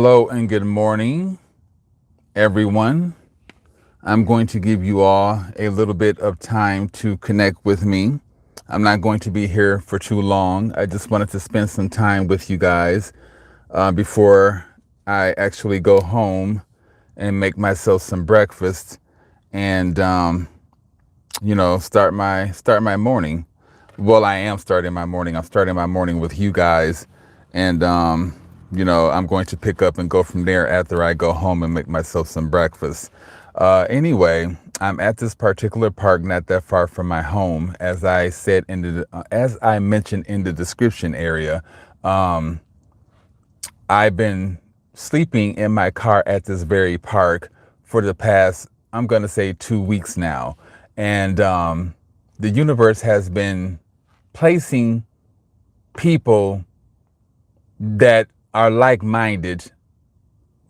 Hello and good morning, everyone. I'm going to give you all a little bit of time to connect with me. I'm not going to be here for too long. I just wanted to spend some time with you guys before I actually go home and make myself some breakfast and start my morning. Well, I am starting my morning. I'm starting my morning with you guys, and I'm going to pick up and go from there after I go home and make myself some breakfast. Anyway, I'm at this particular park not that far from my home, as I mentioned in the description area. Um, I've been sleeping in my car at this very park for the past, I'm going to say, 2 weeks now. And the universe has been placing people that are like minded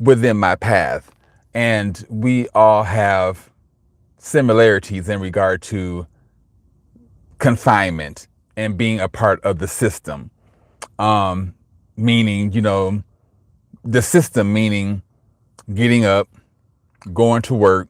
within my path. And we all have similarities in regard to confinement and being a part of the system. Meaning, the system, meaning getting up, going to work,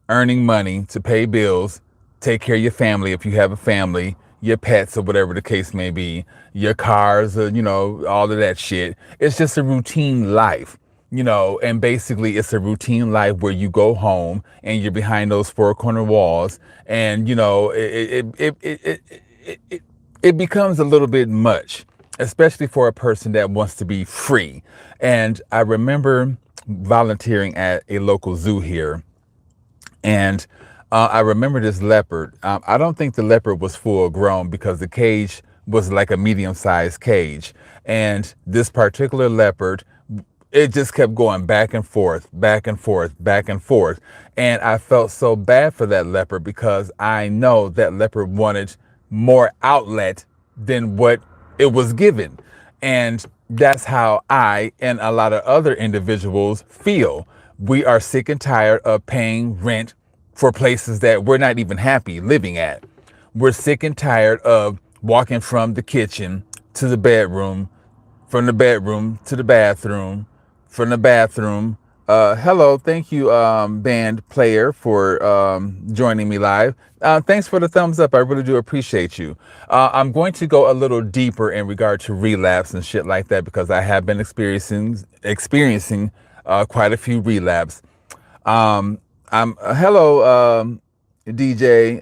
earning money to pay bills, take care of your family if you have a family, your pets or whatever the case may be, your cars, all of that shit. It's just a routine life, and basically it's a routine life where you go home and you're behind those four corner walls, and it becomes a little bit much, especially for a person that wants to be free. And I remember volunteering at a local zoo here, and I remember this leopard. I don't think the leopard was full grown because the cage was like a medium-sized cage. And this particular leopard, it just kept going back and forth, back and forth, back and forth. And I felt so bad for that leopard because I know that leopard wanted more outlet than what it was given. And that's how I and a lot of other individuals feel. We are sick and tired of paying rent for places that we're not even happy living at. We're sick and tired of walking from the kitchen to the bedroom, from the bedroom to the bathroom, from the bathroom. Hello, thank you, band player, for joining me live. Thanks for the thumbs up. I really do appreciate you. I'm going to go a little deeper in regard to relapse and shit like that because I have been experiencing quite a few relapse. Um, hello, DJ.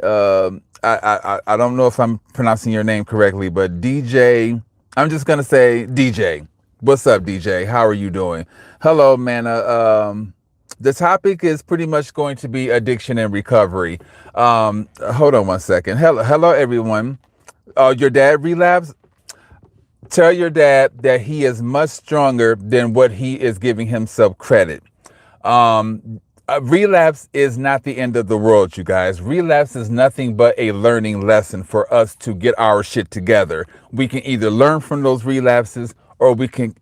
I don't know if I'm pronouncing your name correctly, but DJ. I'm just gonna say DJ. What's up, DJ? How are you doing? Hello, man. The topic is pretty much going to be addiction and recovery. Hold on one second. Hello, everyone. Your dad relapsed? Tell your dad that he is much stronger than what he is giving himself credit. Relapse is not the end of the world, you guys. Relapse is nothing but a learning lesson for us to get our shit together. We can either learn from those relapses, or we can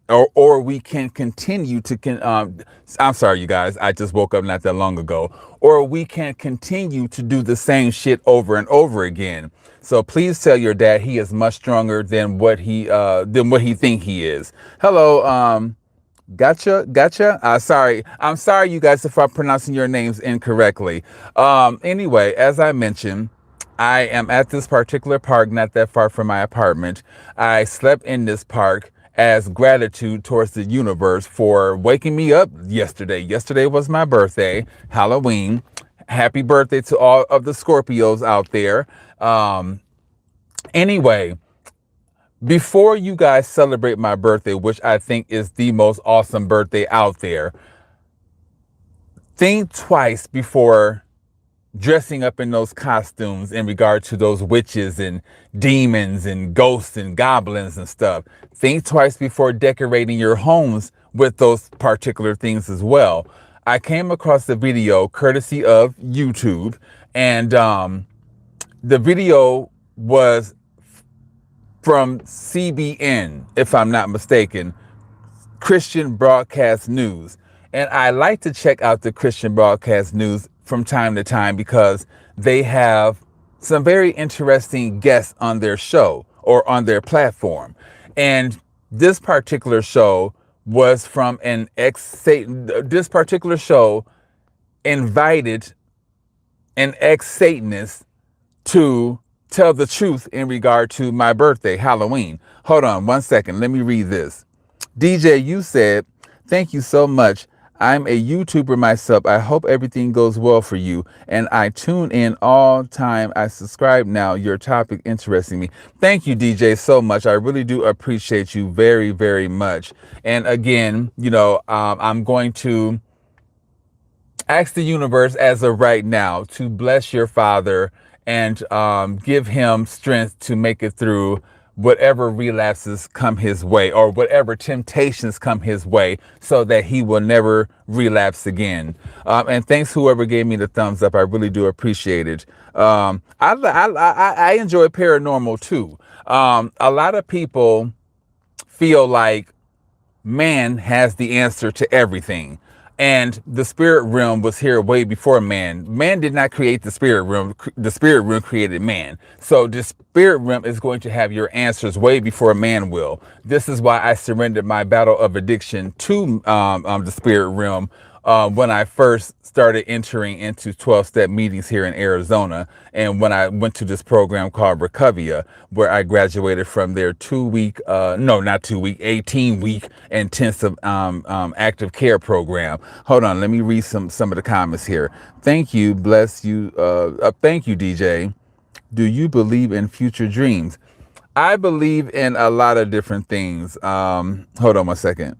continue to I'm sorry, you guys. I just woke up not that long ago. Or we can continue to do the same shit over and over again. So please tell your dad he is much stronger than what he think he is. Hello, Gotcha. I'm sorry, you guys, if I'm pronouncing your names incorrectly. Anyway, as I mentioned, I am at this particular park not that far from my apartment. I slept in this park as gratitude towards the universe for waking me up yesterday. Yesterday was my birthday, Halloween. Happy birthday to all of the Scorpios out there. Anyway, before you guys celebrate my birthday, which I think is the most awesome birthday out there, think twice before dressing up in those costumes in regard to those witches and demons and ghosts and goblins and stuff. Think twice before decorating your homes with those particular things as well. I came across the video courtesy of YouTube, and the video was from CBN, if I'm not mistaken, Christian Broadcast News. And I like to check out the Christian Broadcast News from time to time because they have some very interesting guests on their show or on their platform. And this particular show was from an ex-Satan. This particular show invited an ex-Satanist to tell the truth in regard to my birthday, Halloween. Hold on 1 second. Let me read this. DJ, you said, thank you so much. I'm a YouTuber myself. I hope everything goes well for you. And I tune in all time. I subscribe now. Your topic interesting me. Thank you, DJ, so much. I really do appreciate you very, very much. And again, I'm going to ask the universe as of right now to bless your father and give him strength to make it through whatever relapses come his way or whatever temptations come his way so that he will never relapse again. And thanks whoever gave me the thumbs up. I really do appreciate it. I enjoy paranormal too. A lot of people feel like man has the answer to everything. And the spirit realm was here way before man. Man did not create the spirit realm. The spirit realm created man. So the spirit realm is going to have your answers way before man will. This is why I surrendered my battle of addiction to the spirit realm when I first started entering into 12-step meetings here in Arizona. And when I went to this program called Recovia, where I graduated from their 18-week intensive active care program. Hold on, let me read some of the comments here. Thank you, bless you. Thank you, DJ. Do you believe in future dreams? I believe in a lot of different things. Hold on 1 second.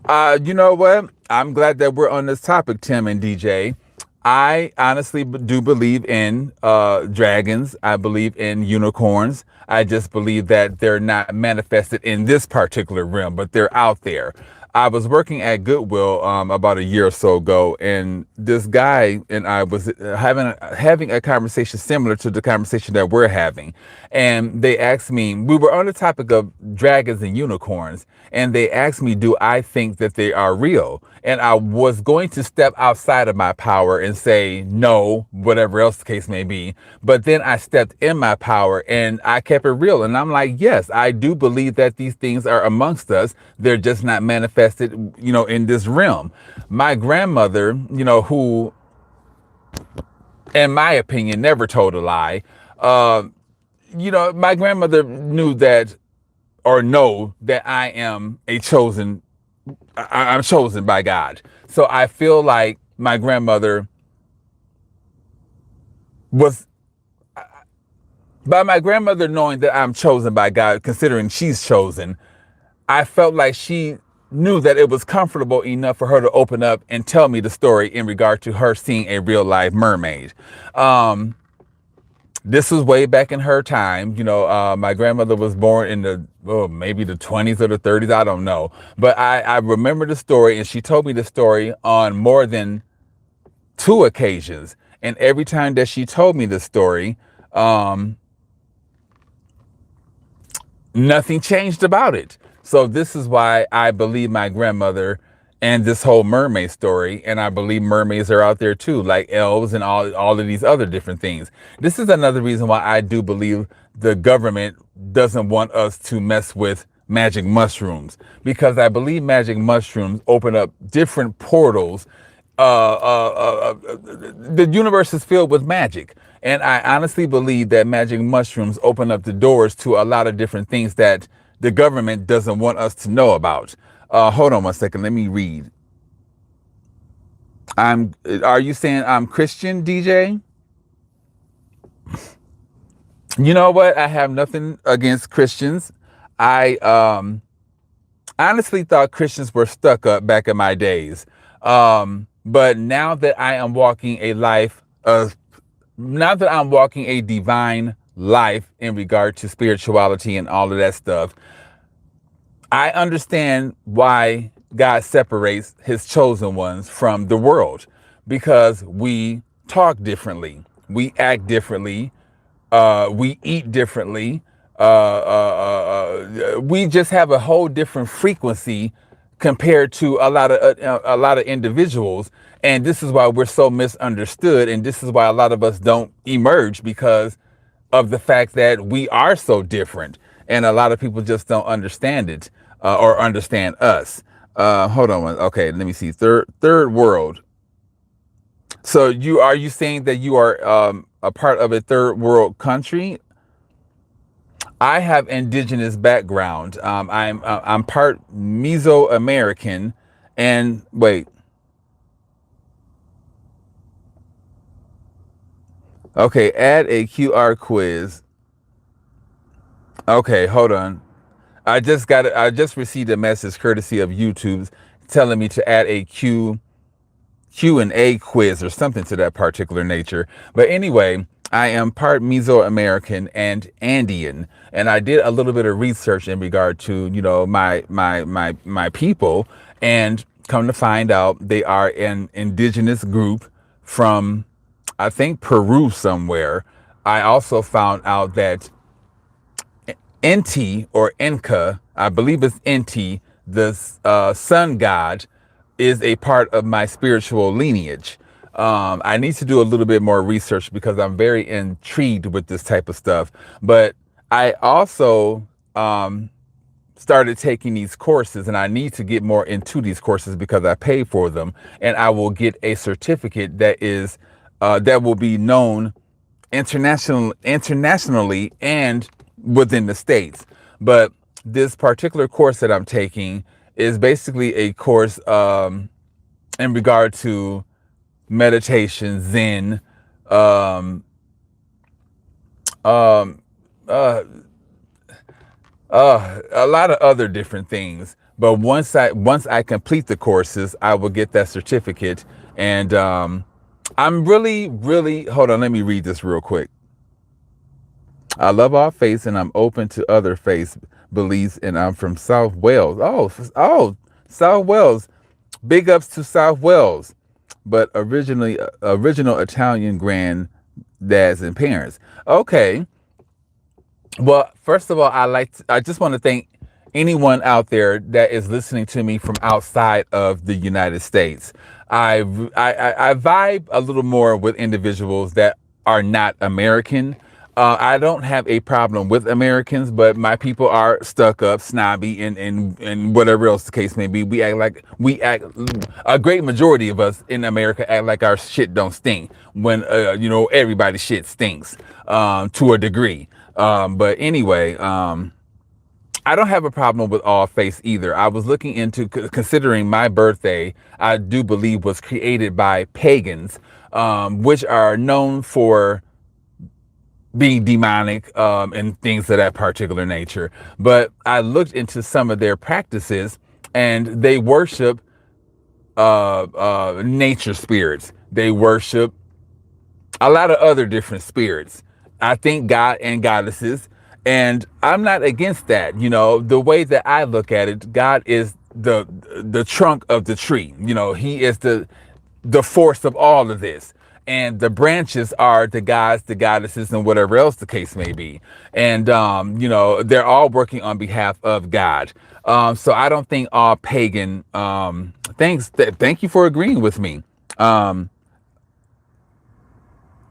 You know what? I'm glad that we're on this topic, Tim and DJ. I honestly do believe in dragons. I believe in unicorns. I just believe that they're not manifested in this particular realm, but they're out there. I was working at Goodwill about a year or so ago, and this guy and I was having a conversation similar to the conversation that we're having. And they asked me, we were on the topic of dragons and unicorns, and they asked me, do I think that they are real? And I was going to step outside of my power and say no, whatever else the case may be. But then I stepped in my power and I kept it real. And I'm like, yes, I do believe that these things are amongst us. They're just not manifested, in this realm. My grandmother, who, in my opinion, never told a lie. My grandmother knew that or know that I am I'm chosen by God. So I feel like my grandmother was, by my grandmother knowing that I'm chosen by God, considering she's chosen, I felt like she knew that it was comfortable enough for her to open up and tell me the story in regard to her seeing a real live mermaid. This was way back in her time. My grandmother was born in maybe the 20s or the 30s. I don't know. But I remember the story, and she told me the story on more than 2 occasions. And every time that she told me the story, nothing changed about it. So this is why I believe my grandmother and this whole mermaid story. And I believe mermaids are out there too, like elves and all of these other different things. This is another reason why I do believe the government doesn't want us to mess with magic mushrooms, because I believe magic mushrooms open up different portals. The universe is filled with magic. And I honestly believe that magic mushrooms open up the doors to a lot of different things that the government doesn't want us to know about. Hold on 1 second. Let me read. Are you saying I'm Christian, DJ? You know what? I have nothing against Christians. I honestly thought Christians were stuck up back in my days. But now that I am walking a divine life in regard to spirituality and all of that stuff, I understand why God separates his chosen ones from the world, because we talk differently, we act differently, we eat differently, we just have a whole different frequency compared to a lot of individuals. And this is why we're so misunderstood, and this is why a lot of us don't emerge, because of the fact that we are so different, and a lot of people just don't understand it. or understand us. Hold on okay, let me see. Third world. So you saying that you are a part of a third world country? I have indigenous background. I'm part Mesoamerican, and wait. Okay, add a QR quiz. Okay, hold on. I just received a message courtesy of YouTube telling me to add a Q&A quiz or something to that particular nature. But anyway, I am part Mesoamerican and Andean, and I did a little bit of research in regard to, my people, and come to find out they are an indigenous group from, I think, Peru somewhere. I also found out that Inti or Inca, I believe it's Inti, the sun god, is a part of my spiritual lineage. I need to do a little bit more research because I'm very intrigued with this type of stuff. But I also started taking these courses, and I need to get more into these courses because I pay for them, and I will get a certificate that will be known internationally and within the states. But this particular course that I'm taking is basically a course in regard to meditation, Zen, um, um, uh, a lot of other different things. But once I complete the courses, I will get that certificate. And I'm really hold on. Let me read this real quick. I love all faiths and I'm open to other faiths, beliefs, and I'm from South Wales. Oh, South Wales. Big ups to South Wales. But original Italian granddads and parents. Okay. Well, first of all, I just want to thank anyone out there that is listening to me from outside of the United States. I vibe a little more with individuals that are not American. I don't have a problem with Americans, but my people are stuck up, snobby, and whatever else the case may be. We act. A great majority of us in America act like our shit don't stink when everybody's shit stinks to a degree. But anyway, I don't have a problem with all faiths either. I was looking into considering my birthday, I do believe was created by pagans, which are known for being demonic and things of that particular nature. But I looked into some of their practices, and they worship nature spirits. They worship a lot of other different spirits. I think God and goddesses, and I'm not against that. The way that I look at it, God is the trunk of the tree. He is the force of all of this. And the branches are the gods, the goddesses, and whatever else the case may be. And they're all working on behalf of God. So I don't think all pagan thank you for agreeing with me. Um,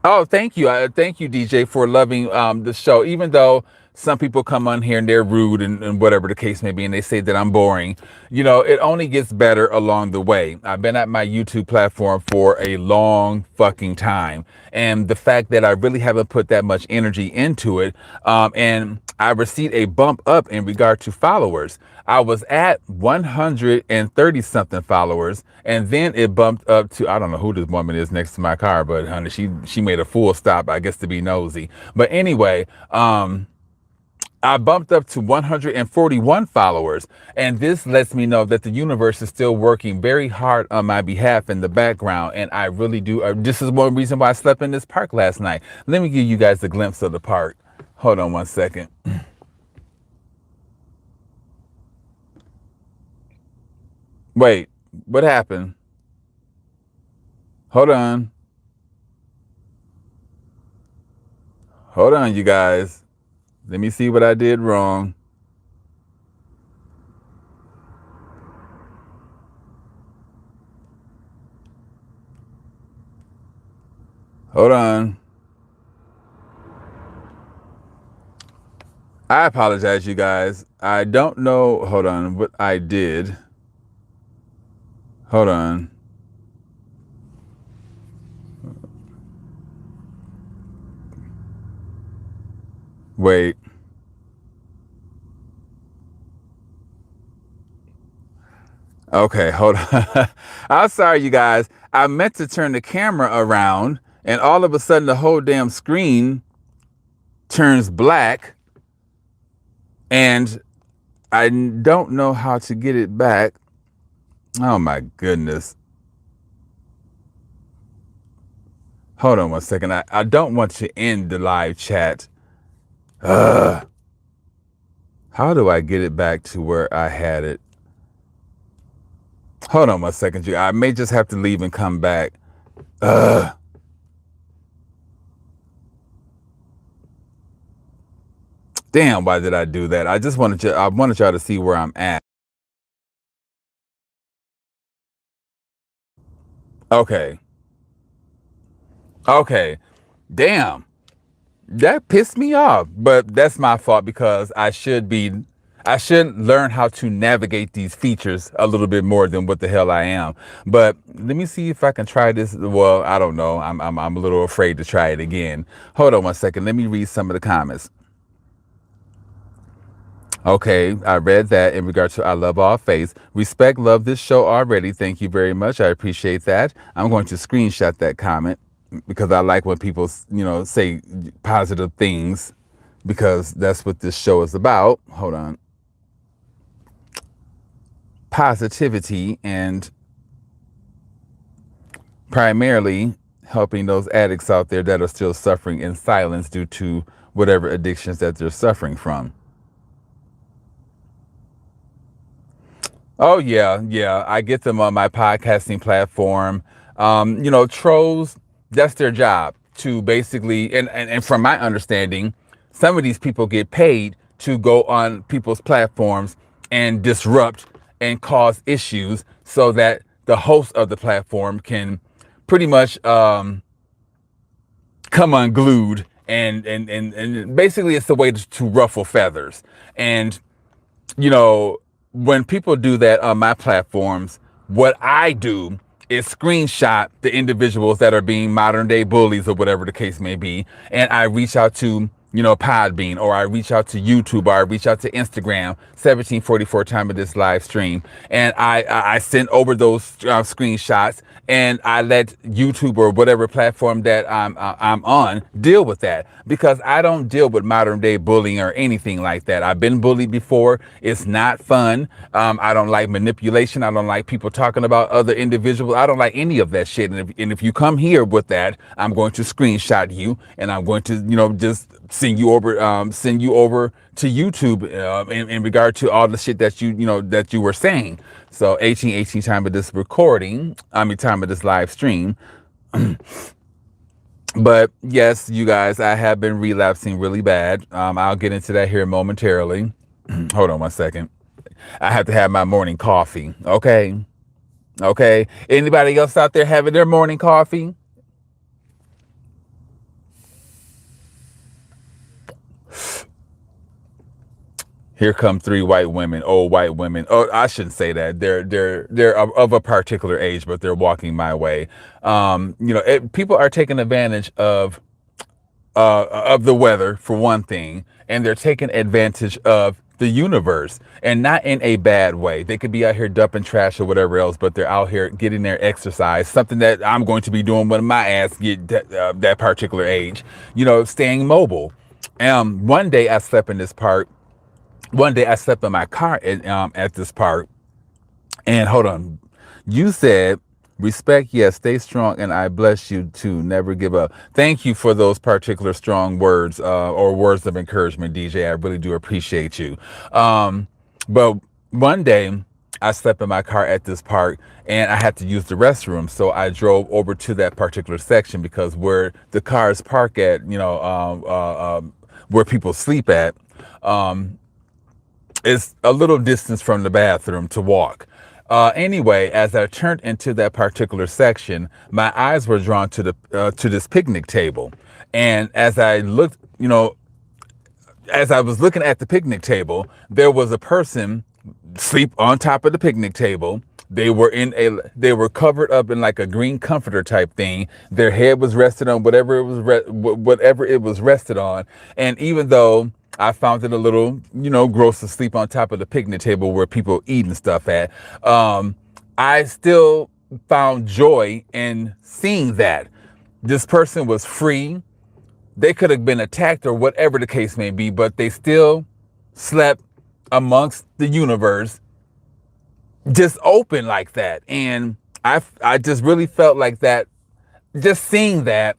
Oh, thank you. Thank you, DJ, for loving the show. Even though some people come on here and they're rude and whatever the case may be, and they say that I'm boring, it only gets better along the way. I've been at my YouTube platform for a long fucking time. And the fact that I really haven't put that much energy into it, and I received a bump up in regard to followers. I was at 130 something followers, and then it bumped up to, I don't know who this woman is next to my car, but honey, she made a full stop, I guess, to be nosy. But anyway, I bumped up to 141 followers, and this lets me know that the universe is still working very hard on my behalf in the background, and I really do. This is one reason why I slept in this park last night. Let me give you guys a glimpse of the park. Hold on one second. Wait, what happened? Hold on. Hold on, you guys. Let me see what I did wrong. Hold on. I apologize, you guys. I don't know. Hold on. What I did. Hold on. Wait. Okay, hold on. I'm sorry, you guys. I meant to turn the camera around, and all of a sudden, the whole damn screen turns black, and I don't know how to get it back. Oh my goodness. Hold on one second. I don't want to end the live chat. Ugh. How do I get it back to where I had it? Hold on one second. I may just have to leave and come back. Ugh. Damn, why did I do that? I wanted y'all to see where I'm at. Okay. Okay. Damn. That pissed me off. But that's my fault because I should learn how to navigate these features a little bit more than what the hell I am. But let me see if I can try this. Well, I don't know. I'm a little afraid to try it again. Hold on one second. Let me read some of the comments. Okay, I read that in regard to I love all faiths. Respect, love this show already. Thank you very much. I appreciate that. I'm going to screenshot that comment because I like when people, say positive things because that's what this show is about. Hold on. Positivity and primarily helping those addicts out there that are still suffering in silence due to whatever addictions that they're suffering from. Oh yeah, yeah. I get them on my podcasting platform. Trolls, that's their job to basically and from my understanding, some of these people get paid to go on people's platforms and disrupt and cause issues so that the host of the platform can pretty much come unglued and basically it's a way to ruffle feathers. And you know, when people do that on my platforms, what I do is screenshot the individuals that are being modern day bullies or whatever the case may be. And I reach out to, Podbean, or I reach out to YouTube, or I reach out to Instagram, 1744 time of this live stream. And I send over those screenshots and I let YouTube or whatever platform that I'm on deal with that because I don't deal with modern day bullying or anything like that. I've been bullied before. It's not fun. I don't like manipulation. I don't like people talking about other individuals. I don't like any of that shit. And if you come here with that, I'm going to screenshot you and I'm going to, just send you over to YouTube in regard to all the shit that that you were saying. So 18 time of this recording, time of this live stream. But yes, you guys, I have been relapsing really bad. I'll get into that here momentarily. Hold on one second. I have to have my morning coffee. Okay. Okay. Anybody else out there having their morning coffee? Here come three white women, old white women. Oh, I shouldn't say that. They're of a particular age, but they're walking my way. People are taking advantage of the weather for one thing, and they're taking advantage of the universe, and not in a bad way. They could be out here dumping trash or whatever else, but they're out here getting their exercise, something that I'm going to be doing when my ass get that particular age, staying mobile. One day I slept in this park. One day I slept in my car at this park. And hold on, you said respect, yes, stay strong, and I bless you too. Never give up. Thank you for those particular strong words or words of encouragement, DJ. I really do appreciate you. But one day I slept in my car at this park and I had to use the restroom. So I drove over to that particular section because where the cars park at, where people sleep at, is a little distance from the bathroom to walk. Anyway, as I turned into that particular section, my eyes were drawn to this picnic table. And as I looked, as I was looking at the picnic table, there was a person sleep on top of the picnic table. They were covered up in like a green comforter type thing. Their head was rested on whatever it was rested on. And even though I found it a little, gross to sleep on top of the picnic table where people eating stuff at, I still found joy in seeing that this person was free. They could have been attacked or whatever the case may be, but they still slept amongst the universe, just open like that. And I just really felt like that, just seeing that,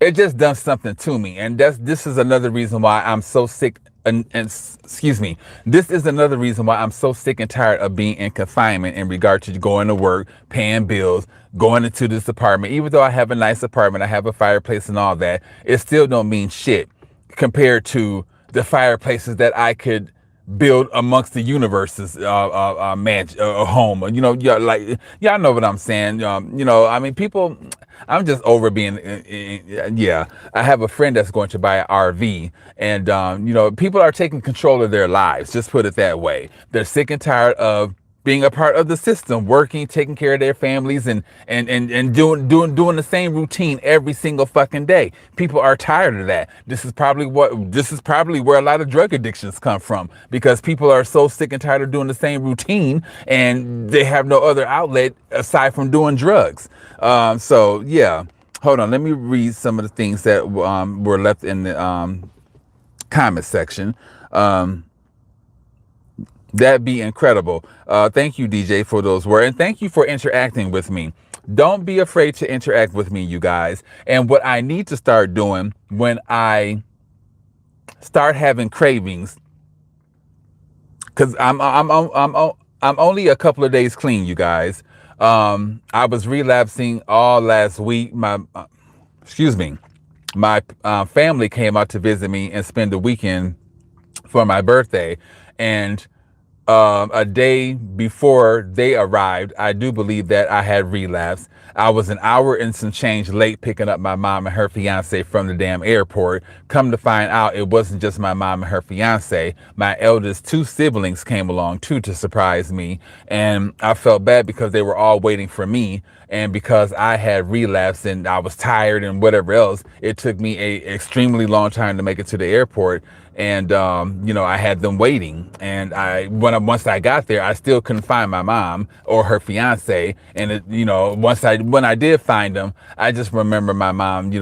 it just done something to me. And this is another reason why I'm so sick. And excuse me, this is another reason why I'm so sick and tired of being in confinement in regard to going to work, paying bills, going into this apartment. Even though I have a nice apartment, I have a fireplace and all that, it still don't mean shit compared to the fireplaces that I could build amongst the universe's home. Yeah, like y'all know what I'm saying. I mean, people. I'm just over being. Yeah, I have a friend that's going to buy an RV, and people are taking control of their lives. Just put it that way. They're sick and tired of being a part of the system, working, taking care of their families, and doing the same routine every single fucking day. People are tired of that. This is probably where a lot of drug addictions come from, because people are so sick and tired of doing the same routine, and they have no other outlet aside from doing drugs. So yeah, hold on. Let me read some of the things that were left in the comment section. That'd be incredible. Thank you, DJ, for those words. And thank you for interacting with me. Don't be afraid to interact with me, you guys. And what I need to start doing when I start having cravings, because I'm only a couple of days clean, you guys. I was relapsing all last week. My family came out to visit me and spend the weekend for my birthday. And a day before they arrived, I do believe that I had relapsed. I was an hour and some change late picking up my mom and her fiance from the damn airport. Come to find out, it wasn't just my mom and her fiance. My eldest two siblings came along too to surprise me. And I felt bad because they were all waiting for me. And because I had relapsed and I was tired and whatever else, it took me a extremely long time to make it to the airport. And, I had them waiting. And once I got there, I still couldn't find my mom or her fiance. And, when I did find them, I just remember my mom,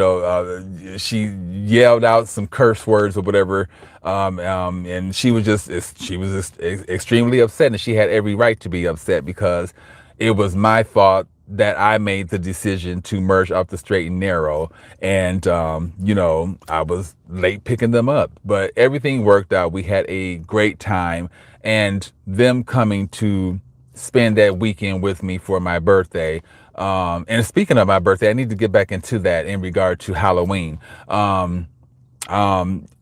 she yelled out some curse words or whatever. And she was just extremely upset, and she had every right to be upset because it was my fault that I made the decision to merge off the straight and narrow. And, I was late picking them up, but everything worked out. We had a great time, and them coming to spend that weekend with me for my birthday. And speaking of my birthday, I need to get back into that in regard to Halloween.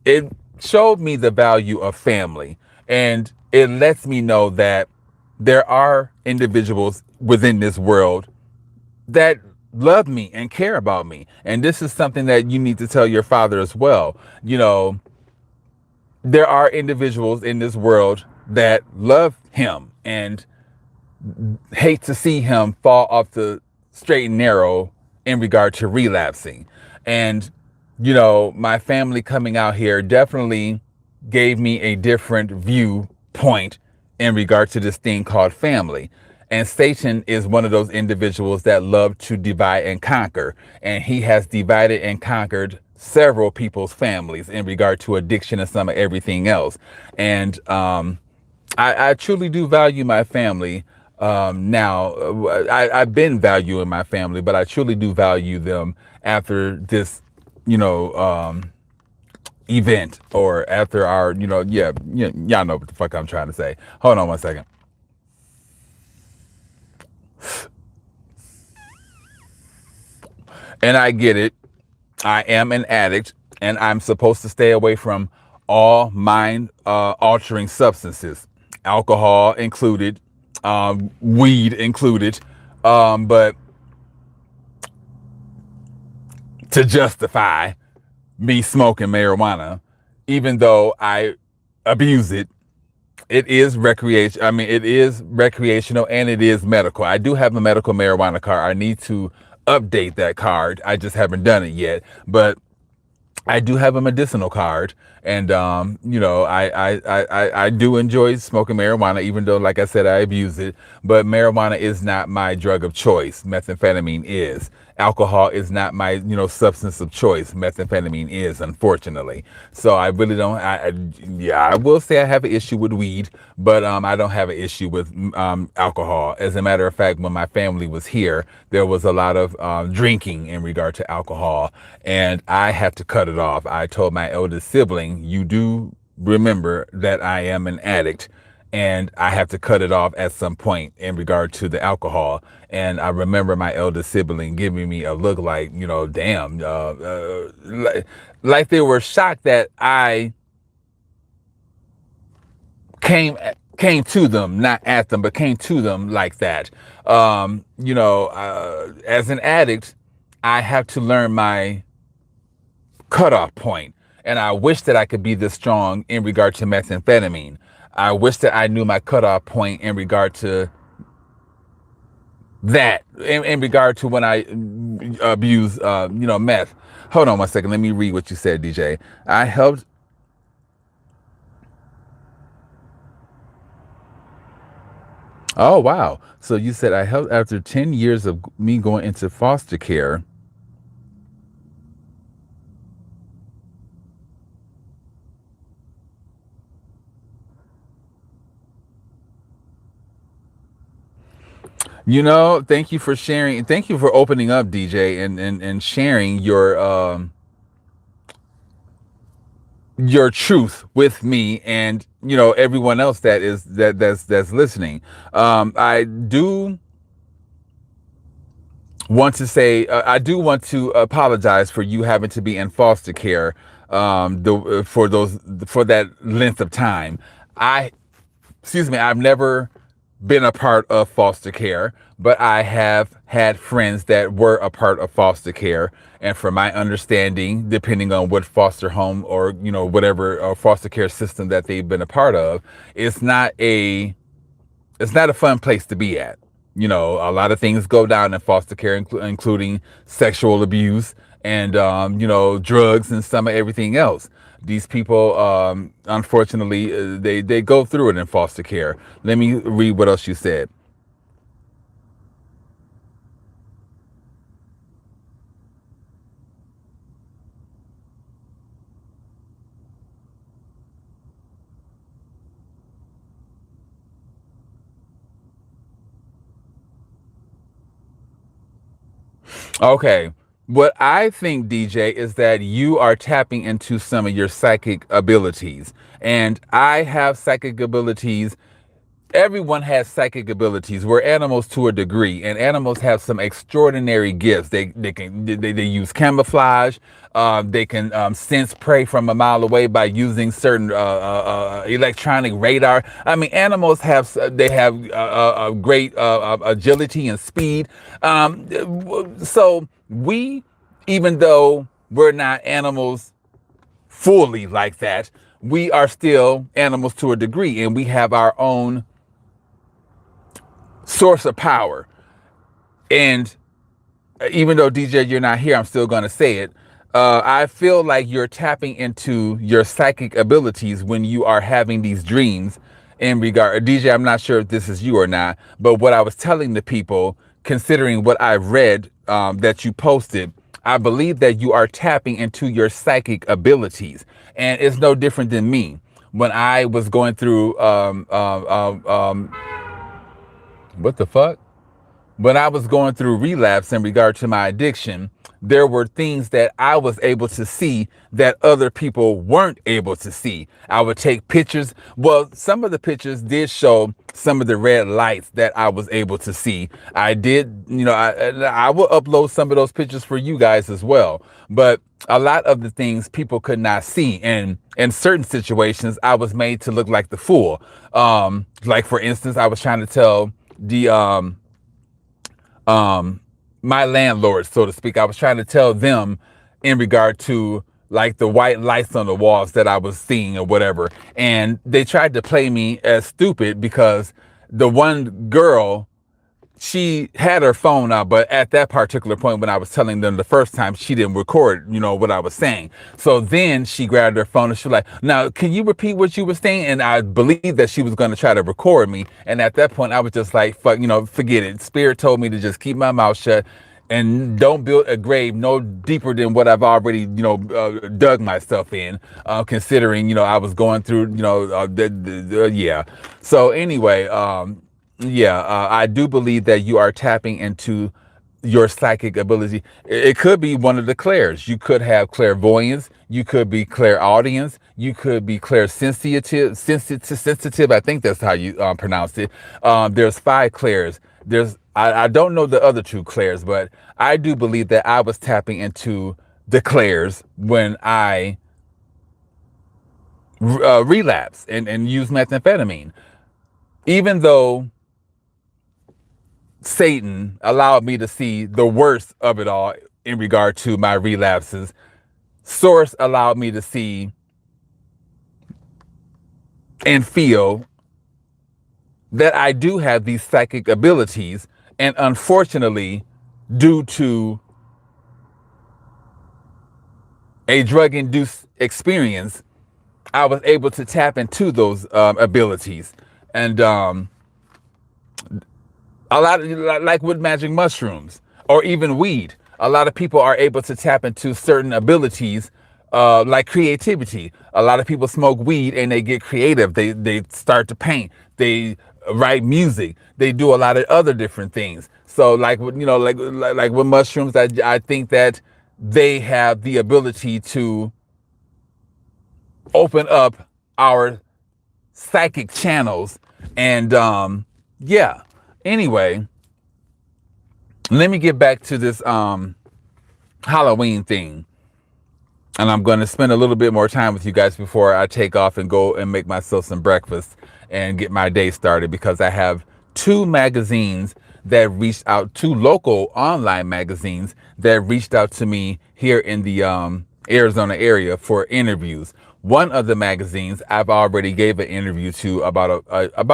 It showed me the value of family, and it lets me know that there are individuals within this world that love me and care about me. And this is something that you need to tell your father as well. There are individuals in this world that love him and hate to see him fall off the straight and narrow in regard to relapsing. And, my family coming out here definitely gave me a different viewpoint in regard to this thing called family. And Satan is one of those individuals that love to divide and conquer. And he has divided and conquered several people's families in regard to addiction and some of everything else. And I truly do value my family. Now, I've been valuing my family, but I truly do value them after this, event, or after our, y'all know what the fuck I'm trying to say. Hold on one second. And I get it. I am an addict, and I'm supposed to stay away from all mind altering substances, alcohol included, weed included. But to justify me smoking marijuana even though I abuse it. It is recreation. I mean, it is recreational and it is medical. I do have a medical marijuana card. I need to update that card. I just haven't done it yet. But I do have a medicinal card, and I do enjoy smoking marijuana, even though, like I said, I abuse it. But marijuana is not my drug of choice. Methamphetamine is. Alcohol is not my substance of choice. Methamphetamine is, unfortunately. So I really don't. Yeah, I will say I have an issue with weed, but I don't have an issue with alcohol. As a matter of fact, when my family was here, there was a lot of drinking in regard to alcohol, and I had to cut it off. I told my eldest sibling, "You do remember that I am an addict, and I have to cut it off at some point in regard to the alcohol." And I remember my eldest sibling giving me a look like, damn, like they were shocked that I came came to them, not at them, but came to them like that. As an addict, I have to learn my cutoff point, and I wish that I could be this strong in regard to methamphetamine. I wish that I knew my cutoff point in regard to that, in regard to when I abuse, meth. Hold on one second. Let me read what you said, DJ. I helped. Oh, wow. So you said I helped after 10 years of me going into foster care. Thank you for sharing. Thank you for opening up, DJ, and sharing your truth with me and everyone else that's listening. I do want to say I do want to apologize for you having to be in foster care for that length of time. I excuse me, I've never been a part of foster care, but I have had friends that were a part of foster care. And from my understanding, depending on what foster home or, whatever foster care system that they've been a part of, it's not a it's not a fun place to be at. A lot of things go down in foster care, including sexual abuse and, drugs and some of everything else. These people, unfortunately, they go through it in foster care. Let me read what else you said. Okay. What I think, DJ, is that you are tapping into some of your psychic abilities. And I have psychic abilities. Everyone has psychic abilities. We're animals to a degree, and animals have some extraordinary gifts. They use camouflage. They can sense prey from a mile away by using certain electronic radar. I mean, animals have a great agility and speed. So we, even though we're not animals fully like that, we are still animals to a degree, and we have our own source of power. And even though, DJ, you're not here, I'm still going to say it. I feel like you're tapping into your psychic abilities when you are having these dreams in regard. DJ, I'm not sure if this is you or not, but what I was telling the people, considering what I read that you posted, I believe that you are tapping into your psychic abilities. And it's no different than me. When I was going through, what the fuck? When I was going through relapse in regard to my addiction, there were things that I was able to see that other people weren't able to see. I would take pictures. Well, some of the pictures did show some of the red lights that I was able to see. I did, I will upload some of those pictures for you guys as well. But a lot of the things people could not see. And in certain situations, I was made to look like the fool. Like, for instance, I was trying to tell the my landlords, so to speak. I was trying to tell them in regard to like the white lights on the walls that I was seeing or whatever. And they tried to play me as stupid because the one girl, she had her phone out, but at that particular point when I was telling them the first time, she didn't record, what I was saying. So then she grabbed her phone and she was like, now, can you repeat what you were saying? And I believed that she was going to try to record me. And at that point, I was just like, fuck, forget it. Spirit told me to just keep my mouth shut and don't build a grave no deeper than what I've already, dug myself in, considering, I was going through, yeah. So anyway, I do believe that you are tapping into your psychic ability. It could be one of the clairs. You could have clairvoyance. You could be clairaudience. You could be sensitive. I think that's how you pronounce it. There's 5 clairs. I don't know the other 2 clairs, but I do believe that I was tapping into the clairs when I relapsed and used methamphetamine. Even though Satan allowed me to see the worst of it all in regard to my relapses, Source allowed me to see and feel that I do have these psychic abilities. And unfortunately, due to a drug-induced experience, I was able to tap into those abilities. And a lot of, like with magic mushrooms or even weed, a lot of people are able to tap into certain abilities, like creativity. A lot of people smoke weed and they get creative. They start to paint. They write music. They do a lot of other different things. So like with mushrooms, I think that they have the ability to open up our psychic channels. And yeah. Anyway, let me get back to this Halloween thing. And I'm going to spend a little bit more time with you guys before I take off and go and make myself some breakfast and get my day started, because I have 2 magazines that reached out, 2 local online magazines that reached out to me here in the Arizona area for interviews. One of the magazines I've already gave an interview to about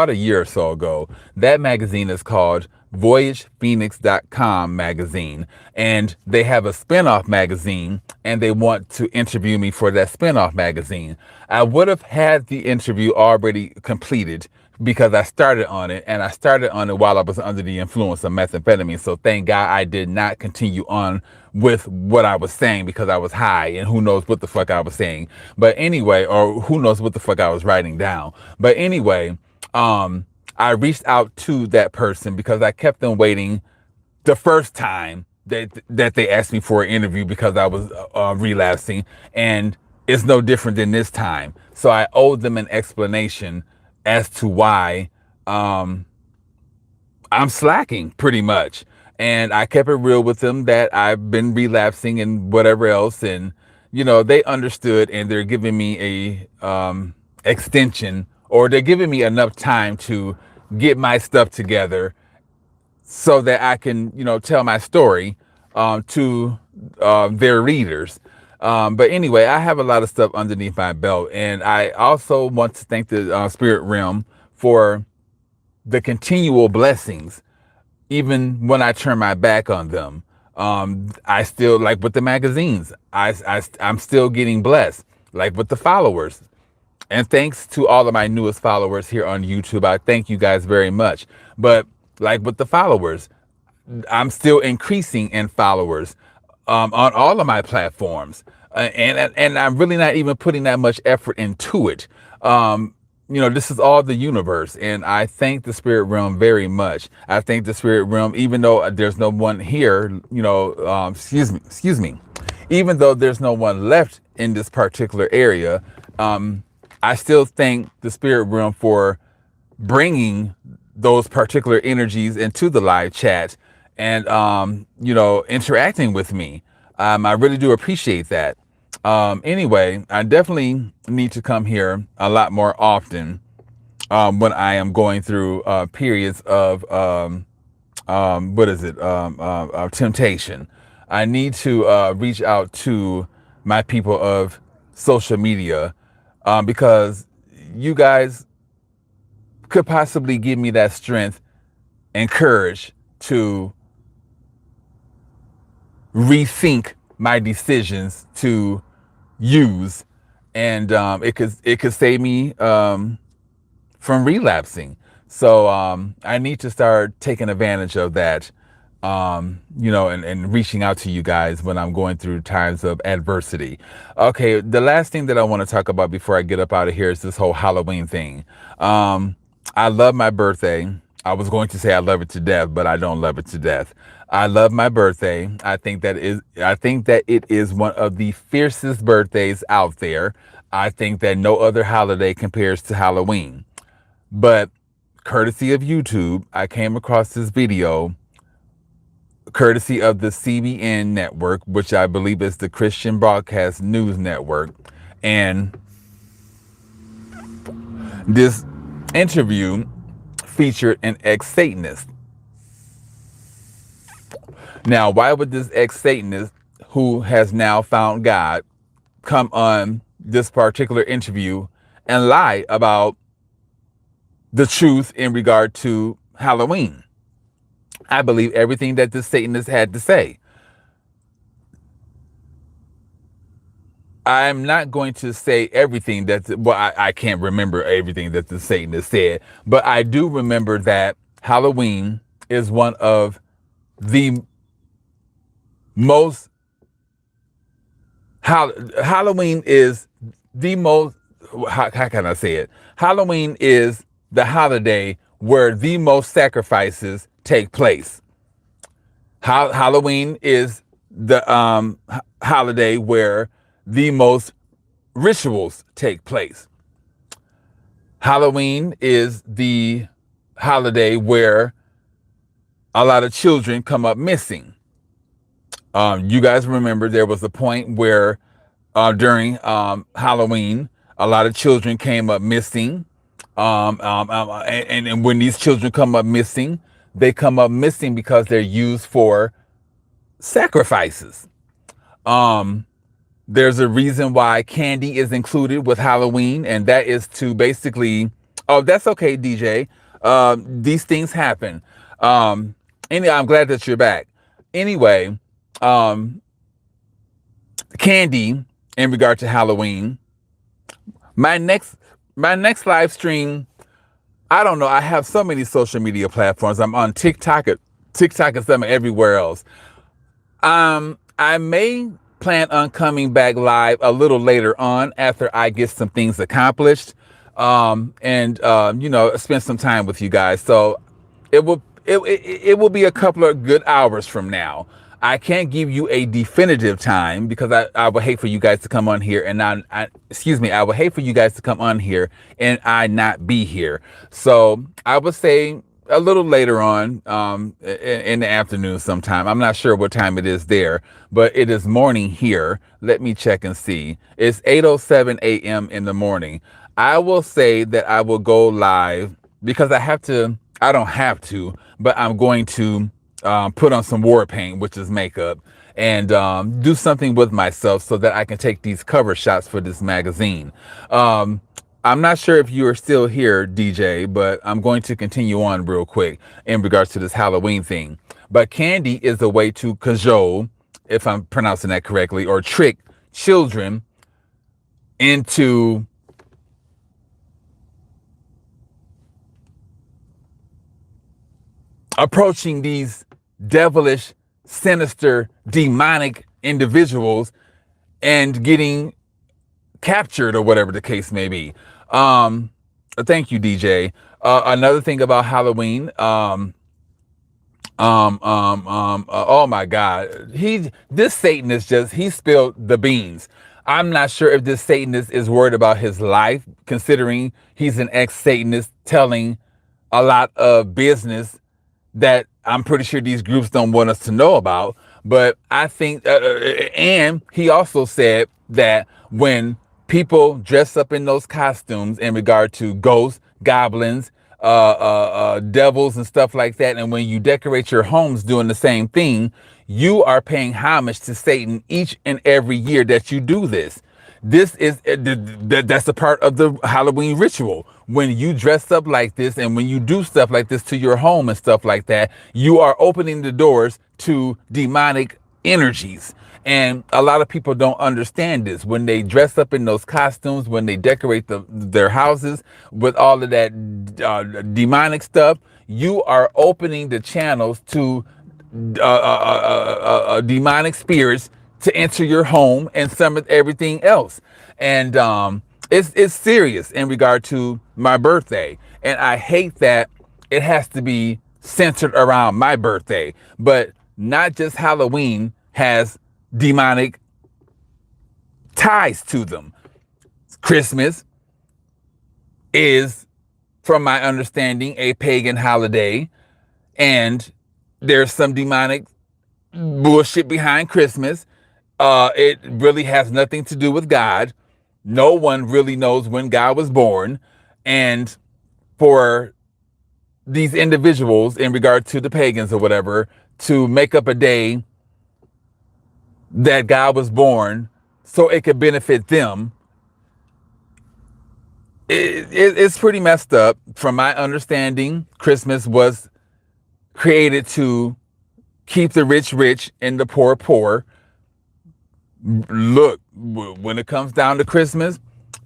a year or so ago. That magazine is called VoyagePhoenix.com magazine, and they have a spinoff magazine, and they want to interview me for that spinoff magazine. I would have had the interview already completed because I started on it, and I started on it while I was under the influence of methamphetamine. So thank God I did not continue on with what I was saying because I was high and who knows what the fuck I was saying. But anyway, or who knows what the fuck I was writing down. But anyway, I reached out to that person because I kept them waiting the first time that they asked me for an interview because I was relapsing, and it's no different than this time. So I owed them an explanation as to why I'm slacking pretty much. And I kept it real with them that I've been relapsing and whatever else. And, they understood, and they're giving me a extension, or they're giving me enough time to get my stuff together so that I can, tell my story to their readers. But anyway, I have a lot of stuff underneath my belt. And I also want to thank the spirit realm for the continual blessings, even when I turn my back on them. I still, like with the magazines, I'm still getting blessed, like with the followers. And thanks to all of my newest followers here on YouTube. I thank you guys very much. But like with the followers, I'm still increasing in followers on all of my platforms. And I'm really not even putting that much effort into it. This is all the universe. And I thank the spirit realm very much. I thank the spirit realm, even though there's no one here, excuse me, even though there's no one left in this particular area, I still thank the spirit realm for bringing those particular energies into the live chat and, interacting with me. I really do appreciate that. Anyway, I definitely need to come here a lot more often when I am going through periods of temptation. I need to reach out to my people of social media, because you guys could possibly give me that strength and courage to rethink my decisions to use, and it could save me from relapsing. So I need to start taking advantage of that, and reaching out to you guys when I'm going through times of adversity. Okay, the last thing that I want to talk about before I get up out of here is this whole Halloween thing. I love my birthday. I was going to say I love it to death, but I don't love it to death. I love my birthday. I think that it is one of the fiercest birthdays out there. I think that no other holiday compares to Halloween. But courtesy of YouTube, I came across this video, courtesy of the CBN network, which I believe is the Christian Broadcast News Network. And this interview featured an ex-Satanist. Now, why would this ex-Satanist, who has now found God, come on this particular interview and lie about the truth in regard to Halloween? I believe everything that this Satanist had to say. I'm not going to say everything I can't remember everything that the Satanist said, but I do remember that Halloween is one of the most, Halloween is the most, how can I say it? Halloween is the holiday where the most sacrifices take place. Halloween is the holiday where the most rituals take place. Halloween is the holiday where a lot of children come up missing. You guys remember there was a point where during Halloween, a lot of children came up missing. And when these children come up missing, they come up missing because they're used for sacrifices. There's a reason why candy is included with Halloween, and that is to basically, oh, that's okay, DJ. These things happen. Anyway, I'm glad that you're back. Anyway, candy in regard to Halloween. My next live stream, I don't know. I have so many social media platforms. I'm on TikTok and some everywhere else. I may plan on coming back live a little later on after I get some things accomplished, and spend some time with you guys. So it will be a couple of good hours from now. I can't give you a definitive time because I would hate for you guys to come on here and I would hate for you guys to come on here and I not be here. So I would say a little later on, in the afternoon sometime. I'm not sure what time it is there, but it is morning here. Let me check and see. It's 8:07 a.m. in the morning. I will say that I will go live because I don't have to, but I'm going to put on some war paint, which is makeup, and do something with myself so that I can take these cover shots for this magazine. I'm not sure if you are still here, DJ, but I'm going to continue on real quick in regards to this Halloween thing. But candy is a way to cajole, if I'm pronouncing that correctly, or trick children into approaching these devilish, sinister, demonic individuals and getting captured or whatever the case may be. Thank you, DJ. Another thing about Halloween, oh my God, this Satanist he spilled the beans. I'm not sure if this Satanist is worried about his life, considering he's an ex-Satanist telling a lot of business that I'm pretty sure these groups don't want us to know about. But I think, and he also said that when people dress up in those costumes in regard to ghosts, goblins, devils and stuff like that. And when you decorate your homes doing the same thing, you are paying homage to Satan each and every year that you do this. This is that's a part of the Halloween ritual. When you dress up like this and when you do stuff like this to your home and stuff like that, you are opening the doors to demonic energies. And a lot of people don't understand this. When they dress up in those costumes, when they decorate their houses with all of that demonic stuff, you are opening the channels to demonic spirits to enter your home and summon everything else. And it's serious in regard to my birthday. And I hate that it has to be centered around my birthday. But not just Halloween has demonic ties to them. Christmas is, from my understanding, a pagan holiday. And there's some demonic bullshit behind Christmas. It really has nothing to do with God. No one really knows when God was born. And for these individuals, in regard to the pagans or whatever, to make up a day that God was born so it could benefit them, it's pretty messed up. From my understanding, Christmas was created to keep the rich rich and the poor poor. Look, when it comes down to Christmas,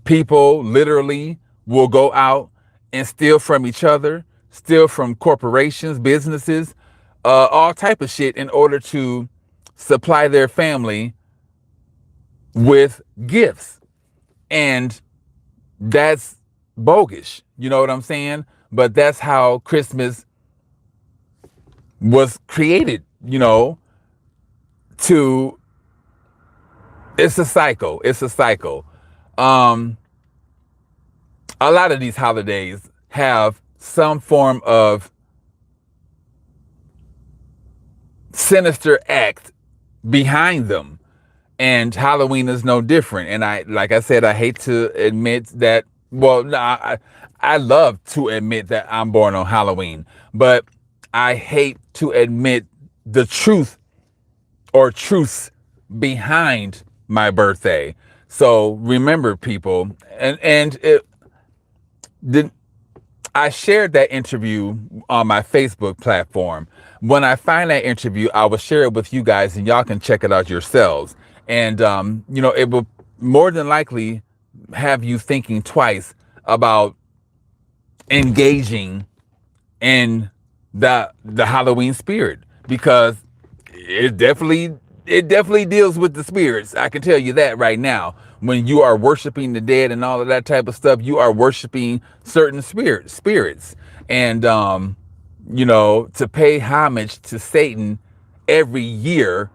people literally will go out and steal from each other, steal from corporations, businesses, all type of shit in order to supply their family with gifts. And that's bogus. You know what I'm saying? But that's how Christmas was created, to, it's a cycle. It's a cycle. A lot of these holidays have some form of sinister act behind them. And Halloween is no different. And like I said, I hate to admit that, I love to admit that I'm born on Halloween, but I hate to admit the truth or truths behind my birthday. So remember, people, I shared that interview on my Facebook platform. When I find that interview, I will share it with you guys and y'all can check it out yourselves. And, it will more than likely have you thinking twice about engaging in the Halloween spirit, because it definitely deals with the spirits. I can tell you that right now. When you are worshiping the dead and all of that type of stuff, you are worshiping certain spirits. And, to pay homage to Satan every year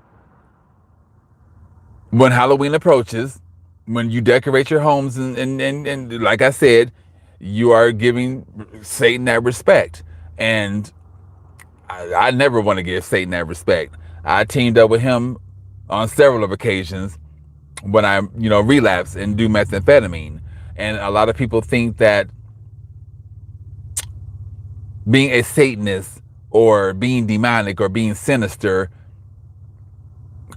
when Halloween approaches, when you decorate your homes and like I said, you are giving Satan that respect. And I never want to give Satan that respect. I teamed up with him on several of occasions when I, relapse and do methamphetamine. And a lot of people think that being a Satanist or being demonic or being sinister,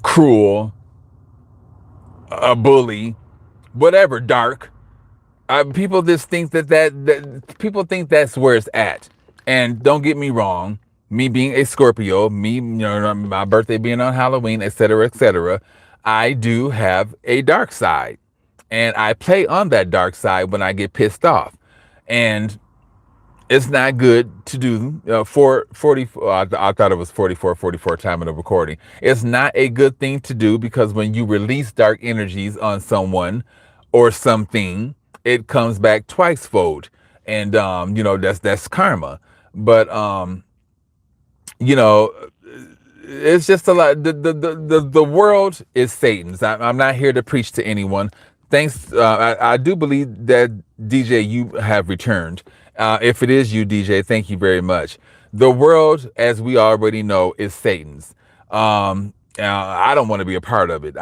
cruel, a bully, whatever, dark, people just think that people think that's where it's at. And don't get me wrong, me being a Scorpio, my birthday being on Halloween, etc., I do have a dark side. And I play on that dark side when I get pissed off. And it's not good to do I thought it was 44 time of the recording. It's not a good thing to do, because when you release dark energies on someone or something, it comes back twice fold. And, that's karma. But, it's just a lot. The world is Satan's. I'm not here to preach to anyone. Thanks. I do believe that DJ, you have returned. If it is you, DJ, thank you very much. The world, as we already know, is Satan's. I don't want to be a part of it.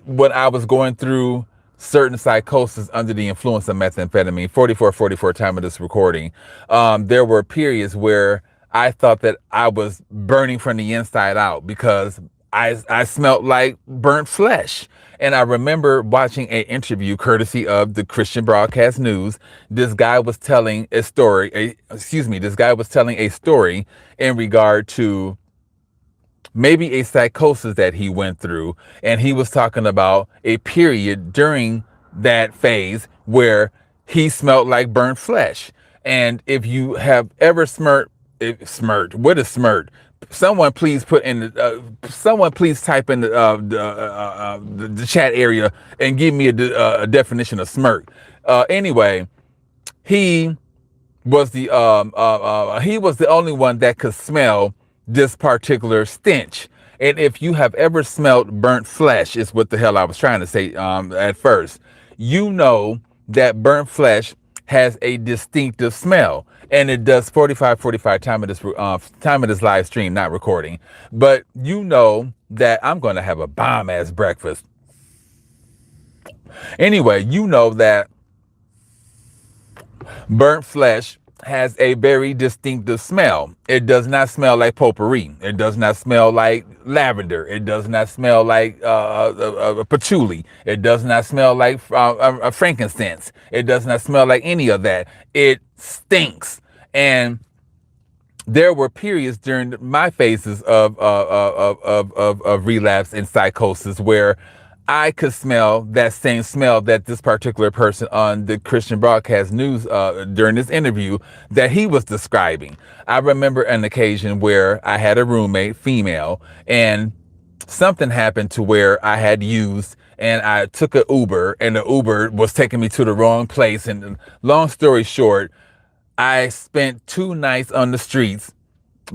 When I was going through certain psychosis under the influence of methamphetamine. 44 time of this recording. There were periods where I thought that I was burning from the inside out because I smelled like burnt flesh. And I remember watching an interview courtesy of the Christian Broadcast News. This guy was telling a story, this guy was telling a story in regard to maybe a psychosis that he went through. And he was talking about a period during that phase where he smelled like burnt flesh. And if you have ever smirked, what is smirked? Someone please put in someone please type in the chat area and give me a definition of smirk. Anyway, he was he was the only one that could smell this particular stench. And if you have ever smelled burnt flesh, is what the hell I was trying to say at first, you know that burnt flesh has a distinctive smell. And it does 45 time of this live stream, not recording. But you know that I'm going to have a bomb ass breakfast. Anyway, you know that burnt flesh has a very distinctive smell. It does not smell like potpourri. It does not smell like lavender. It does not smell like patchouli. It does not smell like frankincense. It does not smell like any of that. It stinks. And there were periods during my phases of relapse and psychosis where I could smell that same smell that this particular person on the Christian Broadcast News during this interview that he was describing. I remember an occasion where I had a roommate, female, and something happened to where I had used and I took an Uber and the Uber was taking me to the wrong place. And long story short, I spent 2 nights on the streets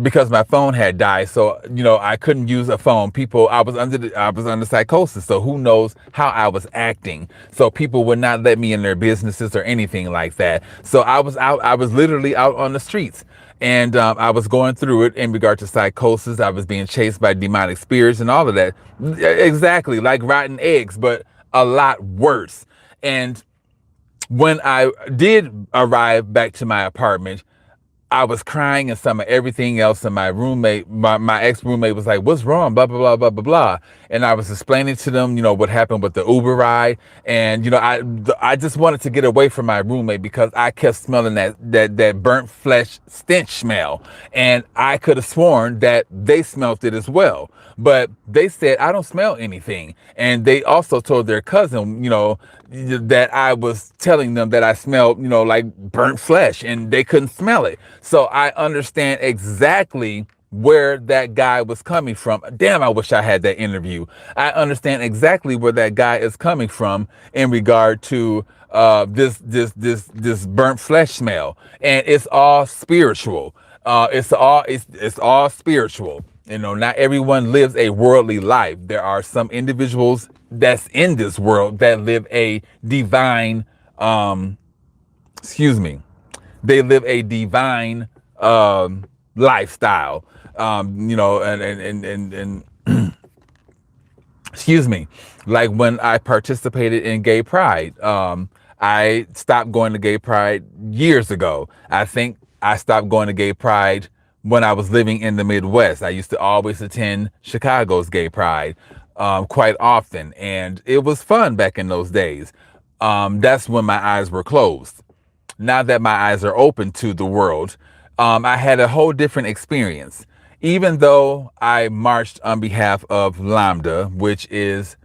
because my phone had died. So, I couldn't use a phone. I was under psychosis. So who knows how I was acting. So people would not let me in their businesses or anything like that. So I was literally out on the streets. And I was going through it in regard to psychosis. I was being chased by demonic spirits and all of that. Exactly, like rotten eggs, but a lot worse. And when I did arrive back to my apartment, I was crying and some of everything else. And my roommate, my ex-roommate was like, what's wrong? Blah, blah, blah, blah, blah, blah. And I was explaining to them, what happened with the Uber ride. And, I just wanted to get away from my roommate because I kept smelling that burnt flesh stench smell. And I could have sworn that they smelled it as well. But they said, I don't smell anything. And they also told their cousin, that I was telling them that I smelled, like burnt flesh, and they couldn't smell it. So I understand exactly where that guy was coming from. Damn, I wish I had that interview. I understand exactly where that guy is coming from in regard to this burnt flesh smell. And it's all spiritual. It's all spiritual. Not everyone lives a worldly life. There are some individuals that's in this world that live a divine, they live a divine lifestyle. And excuse me, like when I participated in gay pride, I stopped going to gay pride years ago. I think I stopped going to gay pride when I was living in the Midwest. I used to always attend Chicago's gay pride quite often, and it was fun back in those days. That's when my eyes were closed. Now that my eyes are open to the world, I had a whole different experience. Even though I marched on behalf of Lambda, which is,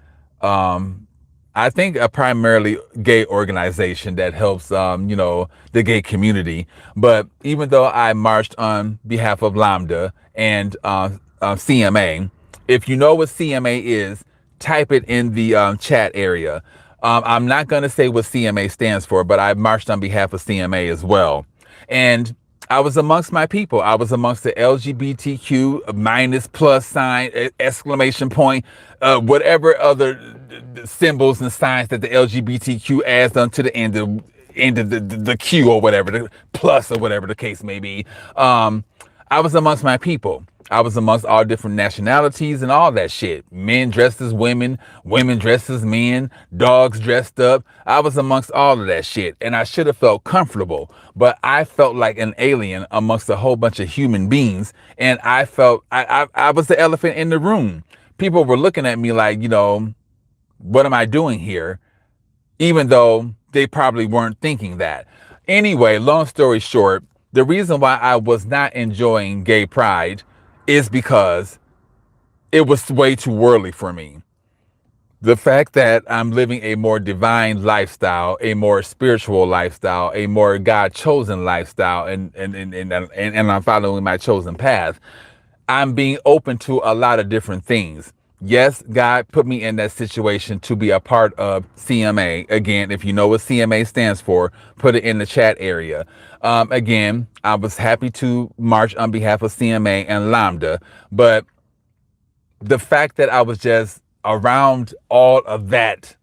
I think, a primarily gay organization that helps, the gay community. But even though I marched on behalf of Lambda and CMA, if you know what CMA is, type it in the chat area. I'm not going to say what CMA stands for, but I marched on behalf of CMA as well. And I was amongst my people. I was amongst the LGBTQ minus plus sign, exclamation point, whatever other symbols and signs that the LGBTQ adds onto the end of the Q or whatever, the plus or whatever the case may be. I was amongst my people. I was amongst all different nationalities and all that shit. Men dressed as women, women dressed as men, dogs dressed up. I was amongst all of that shit. And I should have felt comfortable. But I felt like an alien amongst a whole bunch of human beings. And I felt I was the elephant in the room. People were looking at me like, what am I doing here? Even though they probably weren't thinking that. Anyway, long story short, the reason why I was not enjoying gay pride is because it was way too worldly for me. The fact that I'm living a more divine lifestyle, a more spiritual lifestyle, a more God-chosen lifestyle, and I'm following my chosen path, I'm being open to a lot of different things. Yes, God put me in that situation to be a part of CMA. Again, if you know what CMA stands for, put it in the chat area. Again, I was happy to march on behalf of CMA and Lambda, but the fact that I was just around all of that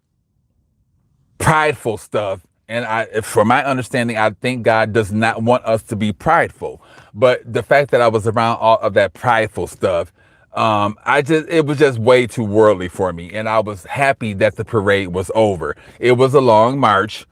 prideful stuff, and from my understanding, I think God does not want us to be prideful. But the fact that I was around all of that prideful stuff, it was just way too worldly for me. And I was happy that the parade was over. It was a long march.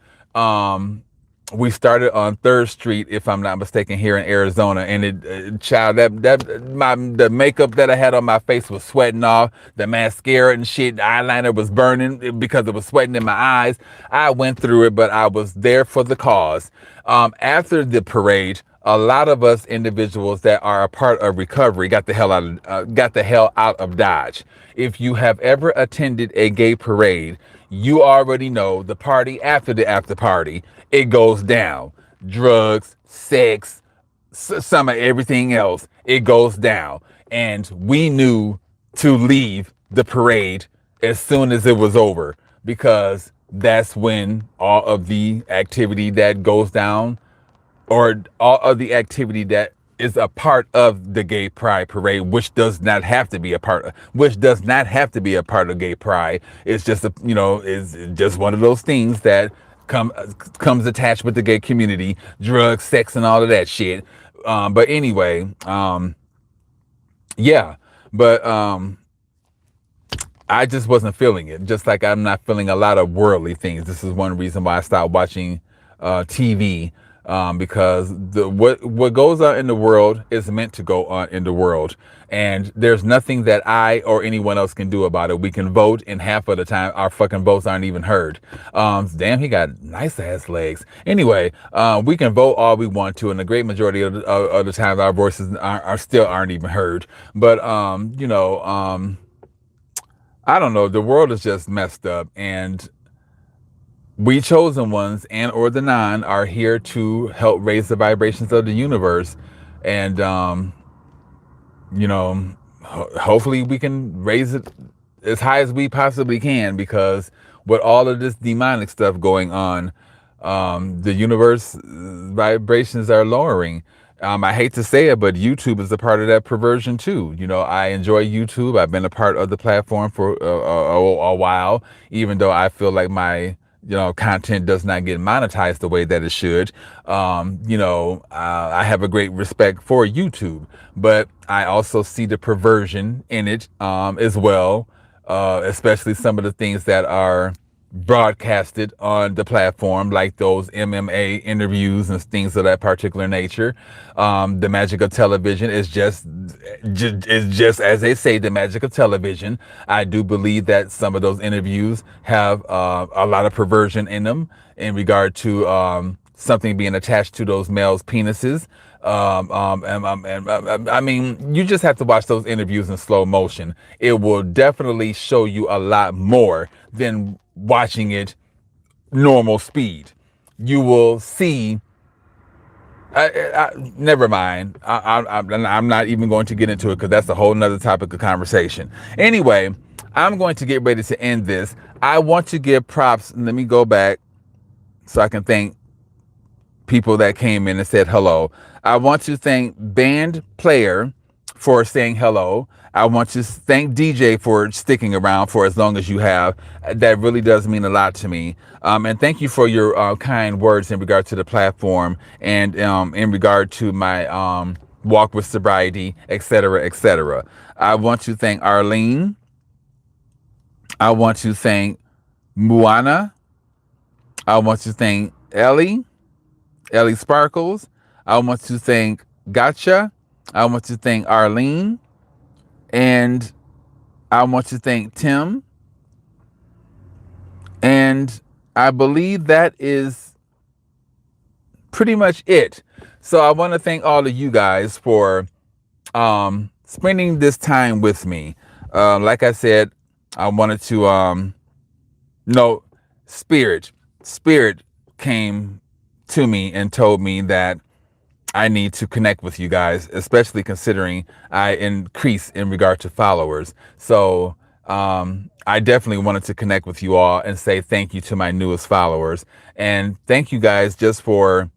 We started on 3rd Street, if I'm not mistaken, here in Arizona. And the makeup that I had on my face was sweating off. The mascara and shit, the eyeliner was burning because it was sweating in my eyes. I went through it, but I was there for the cause. After the parade, a lot of us individuals that are a part of recovery got the hell out of Dodge. If you have ever attended a gay parade, you already know the party after the after party. It goes down. Drugs, sex, some of everything else. It goes down. And we knew to leave the parade as soon as it was over, because that's when all of the activity that goes down, or all of the activity that is a part of the gay pride parade, which does not have to be a part of gay pride. It's just is just one of those things that comes attached with the gay community, drugs, sex, and all of that shit. But anyway, yeah. But I just wasn't feeling it. Just like I'm not feeling a lot of worldly things. This is one reason why I stopped watching TV. Because what goes on in the world is meant to go on in the world, and there's nothing that I or anyone else can do about it. We can vote, and half of the time our fucking votes aren't even heard. Damn, he got nice ass legs. Anyway, we can vote all we want to, and the great majority of the time our voices aren't even heard. But I don't know. The world is just messed up, and we chosen ones and or the non are here to help raise the vibrations of the universe. And, hopefully we can raise it as high as we possibly can, because with all of this demonic stuff going on, the universe vibrations are lowering. I hate to say it, but YouTube is a part of that perversion too. I enjoy YouTube. I've been a part of the platform for a while, even though I feel like my content does not get monetized the way that it should. I have a great respect for YouTube, but I also see the perversion in it as well, especially some of the things that are broadcasted on the platform, like those MMA interviews and things of that particular nature. The magic of television is just as they say, the magic of television. I do believe that some of those interviews have a lot of perversion in them in regard to something being attached to those males' penises. I mean, you just have to watch those interviews in slow motion. It will definitely show you a lot more than watching it normal speed. You will see. Never mind. I'm not even going to get into it, because that's a whole nother topic of conversation. Anyway, I'm going to get ready to end this. I want to give props. Let me go back so I can thank people that came in and said hello. I want to thank Band Player for saying hello. I want to thank DJ for sticking around for as long as you have. That really does mean a lot to me. And thank you for your kind words in regard to the platform, and in regard to my walk with sobriety, etc., etc. I want to thank Arlene. I want to thank Muana. I want to thank Ellie Sparkles. I want to thank Gotcha. I want to thank Arlene. And I want to thank Tim. And I believe that is pretty much it. So I want to thank all of you guys for spending this time with me. Like I said, I wanted to no spirit came to me and told me that I need to connect with you guys, especially considering I increase in regard to followers. So I definitely wanted to connect with you all and say thank you to my newest followers. And thank you guys just for,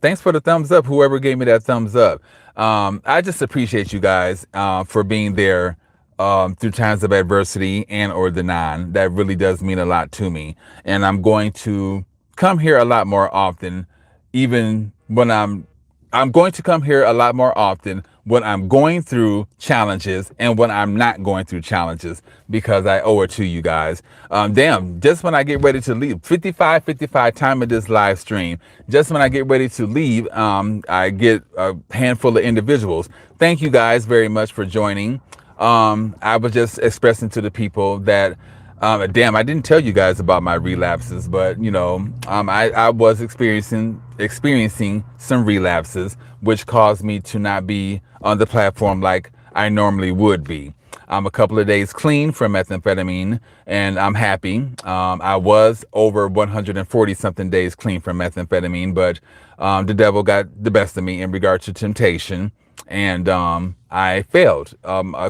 thanks for the thumbs up, whoever gave me that thumbs up. I just appreciate you guys for being there through times of adversity and or the non. That really does mean a lot to me. And I'm going to come here a lot more often, even when I'm going to come here a lot more often when I'm going through challenges and when I'm not going through challenges, because I owe it to you guys. Damn, just when I get ready to leave, 55 time of this live stream, just when I get ready to leave, I get a handful of individuals. Thank you guys very much for joining. I was just expressing to the people that damn, I didn't tell you guys about my relapses, but you know, I was experiencing some relapses, which caused me to not be on the platform like I normally would be. I'm a couple of days clean from methamphetamine, and I'm happy. I was over 140 something days clean from methamphetamine, but the devil got the best of me in regard to temptation, and I failed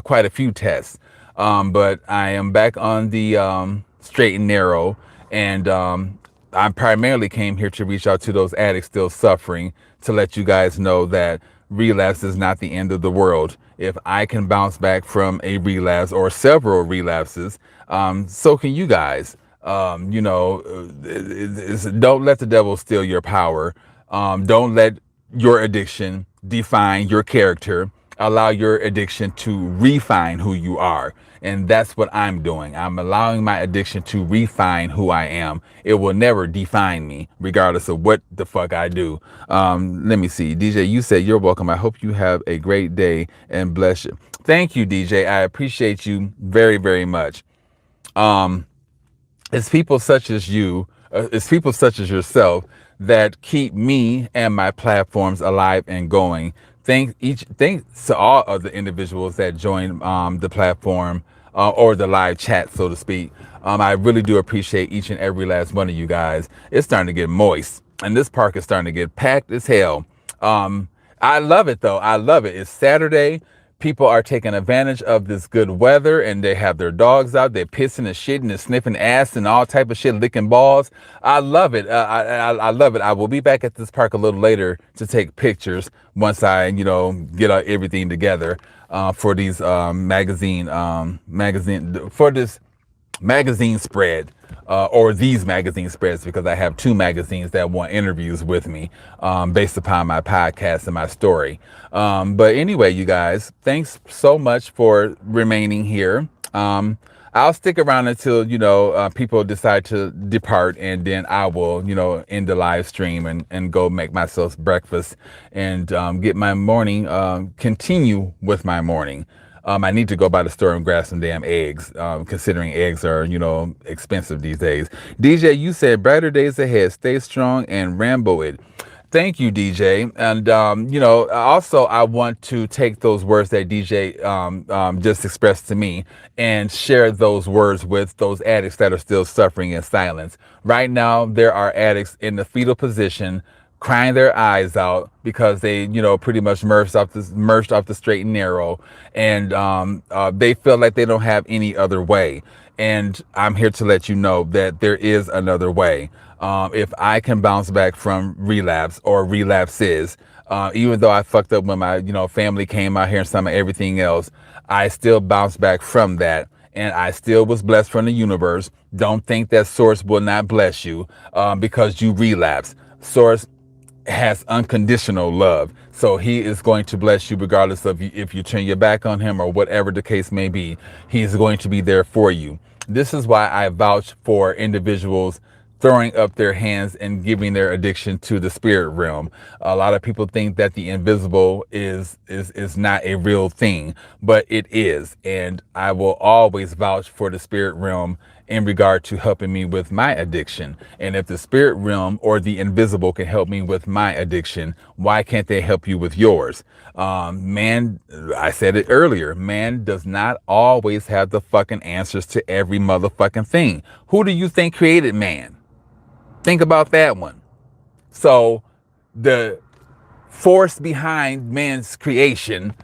quite a few tests. But I am back on the straight and narrow, and I primarily came here to reach out to those addicts still suffering, to let you guys know that relapse is not the end of the world. If I can bounce back from a relapse or several relapses, so can you guys. You know, don't let the devil steal your power. Don't let your addiction define your character. Allow your addiction to refine who you are. And that's what I'm doing. I'm allowing my addiction to refine who I am. It will never define me, regardless of what the fuck I do. Let me see. DJ, you said you're welcome. I hope you have a great day and bless you. Thank you, DJ. I appreciate you very, very much. It's people such as you, it's people such as yourself that keep me and my platforms alive and going. Thanks to all of the individuals that join the platform or the live chat, so to speak. I really do appreciate each and every last one of you guys. It's starting to get moist, and this park is starting to get packed as hell. I love it though. I love it. It's Saturday. People are taking advantage of this good weather, and they have their dogs out. They're pissing and shitting and sniffing ass and all type of shit, licking balls. I love it. I love it. I will be back at this park a little later to take pictures once I, you know, get everything together for these magazine for this magazine spread. Or these magazine spreads, because I have two magazines that want interviews with me based upon my podcast and my story. But anyway, you guys, thanks so much for remaining here. I'll stick around until, you know, people decide to depart, and then I will, you know, end the live stream and go make myself breakfast and get my morning, continue with my morning. I need to go by the store and grab some damn eggs, considering eggs are, you know, expensive these days. DJ, you said brighter days ahead. Stay strong and rambo it. Thank you, DJ. And, you know, also I want to take those words that DJ just expressed to me and share those words with those addicts that are still suffering in silence. Right now, there are addicts in the fetal position crying their eyes out because they, you know, pretty much merged off the straight and narrow, and they feel like they don't have any other way. And I'm here to let you know that there is another way. If I can bounce back from relapse or relapses, even though I fucked up when my, you know, family came out here and some of everything else, I still bounced back from that. And I still was blessed from the universe. Don't think that Source will not bless you because you relapse. Source has unconditional love. So he is going to bless you regardless of if you turn your back on him or whatever the case may be. He's going to be there for you. This is why I vouch for individuals throwing up their hands and giving their addiction to the spirit realm. A lot of people think that the invisible is not a real thing, but it is. And I will always vouch for the spirit realm in regard to helping me with my addiction. And if the spirit realm or the invisible can help me with my addiction, why can't they help you with yours? Man, I said it earlier, man does not always have the fucking answers to every motherfucking thing. Who do you think created man? Think about that one. So the force behind man's creation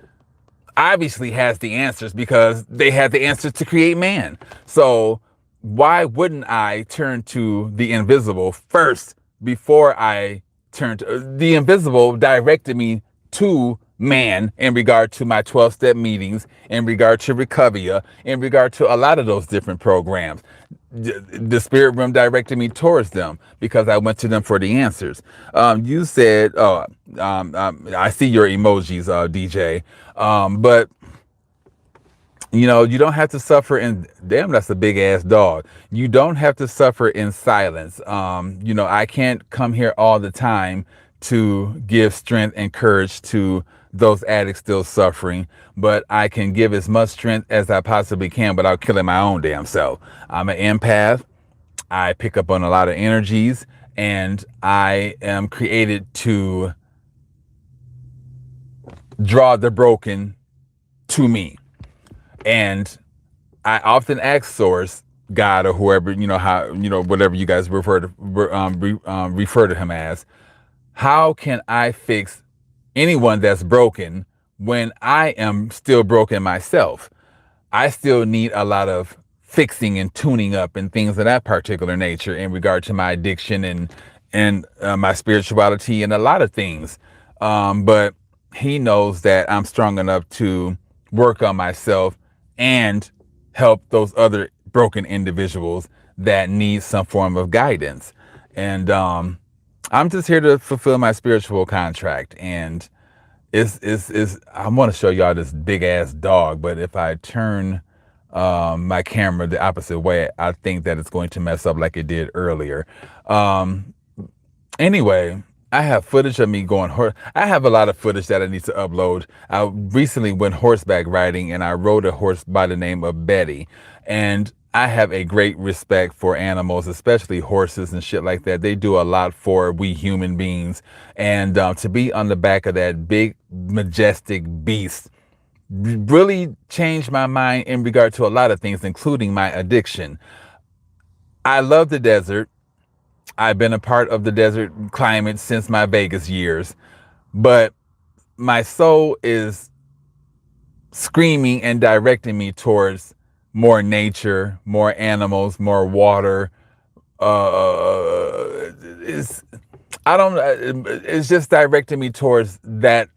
obviously has the answers because they had the answers to create man. So why wouldn't I turn to the invisible first before I turn to the invisible? Directed me to man in regard to my 12-step meetings, in regard to Recovia, in regard to a lot of those different programs. The spirit realm directed me towards them because I went to them for the answers. You said, I see your emojis, DJ, but you know, you don't have to suffer in, damn, that's a big ass dog. You don't have to suffer in silence. You know, I can't come here all the time to give strength and courage to those addicts still suffering, but I can give as much strength as I possibly can without killing my own damn self. I'm an empath. I pick up on a lot of energies, and I am created to draw the broken to me. And I often ask Source, God, or whoever, you know, how, you know, whatever you guys refer to him as, how can I fix anyone that's broken when I am still broken myself? I still need a lot of fixing and tuning up and things of that particular nature in regard to my addiction and my spirituality and a lot of things. But he knows that I'm strong enough to work on myself and help those other broken individuals that need some form of guidance. And I'm just here to fulfill my spiritual contract. And I want to show y'all this big ass dog, but if I turn my camera the opposite way, I think that it's going to mess up like it did earlier. Anyway, I have footage of me going I have a lot of footage that I need to upload. I recently went horseback riding and I rode a horse by the name of Betty. And I have a great respect for animals, especially horses and shit like that. They do a lot for we human beings. And to be on the back of that big, majestic beast really changed my mind in regard to a lot of things, including my addiction. I love the desert. I've been a part of the desert climate since my Vegas years, but my soul is screaming and directing me towards more nature, more animals, more water. It's just directing me towards that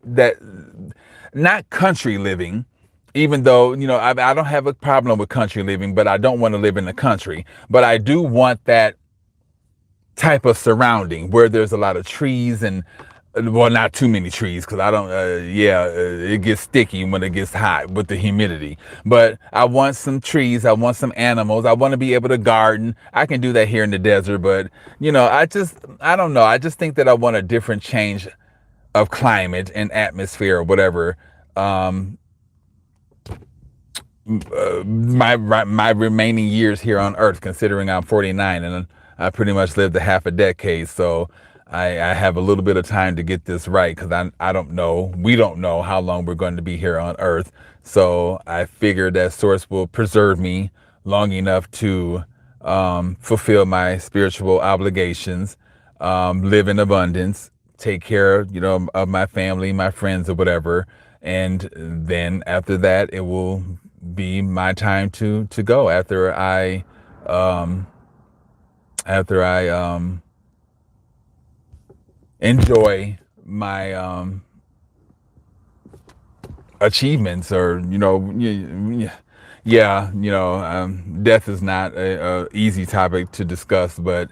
not country living, even though, you know, I don't have a problem with country living, but I don't want to live in the country. But I do want that type of surrounding where there's a lot of trees and, well, not too many trees because I don't, it gets sticky when it gets hot with the humidity. But I want some trees. I want some animals. I want to be able to garden. I can do that here in the desert, but, you know, I don't know. I just think that I want a different change of climate and atmosphere or whatever. My remaining years here on Earth, considering I'm 49 and I pretty much lived a half a decade, so I have a little bit of time to get this right because I don't know, we don't know how long we're going to be here on Earth. So I figured that Source will preserve me long enough to fulfill my spiritual obligations, live in abundance, take care, you know, of my family, my friends, or whatever. And then after that, it will be my time to go after I enjoy my achievements, or, you know, death is not a easy topic to discuss, but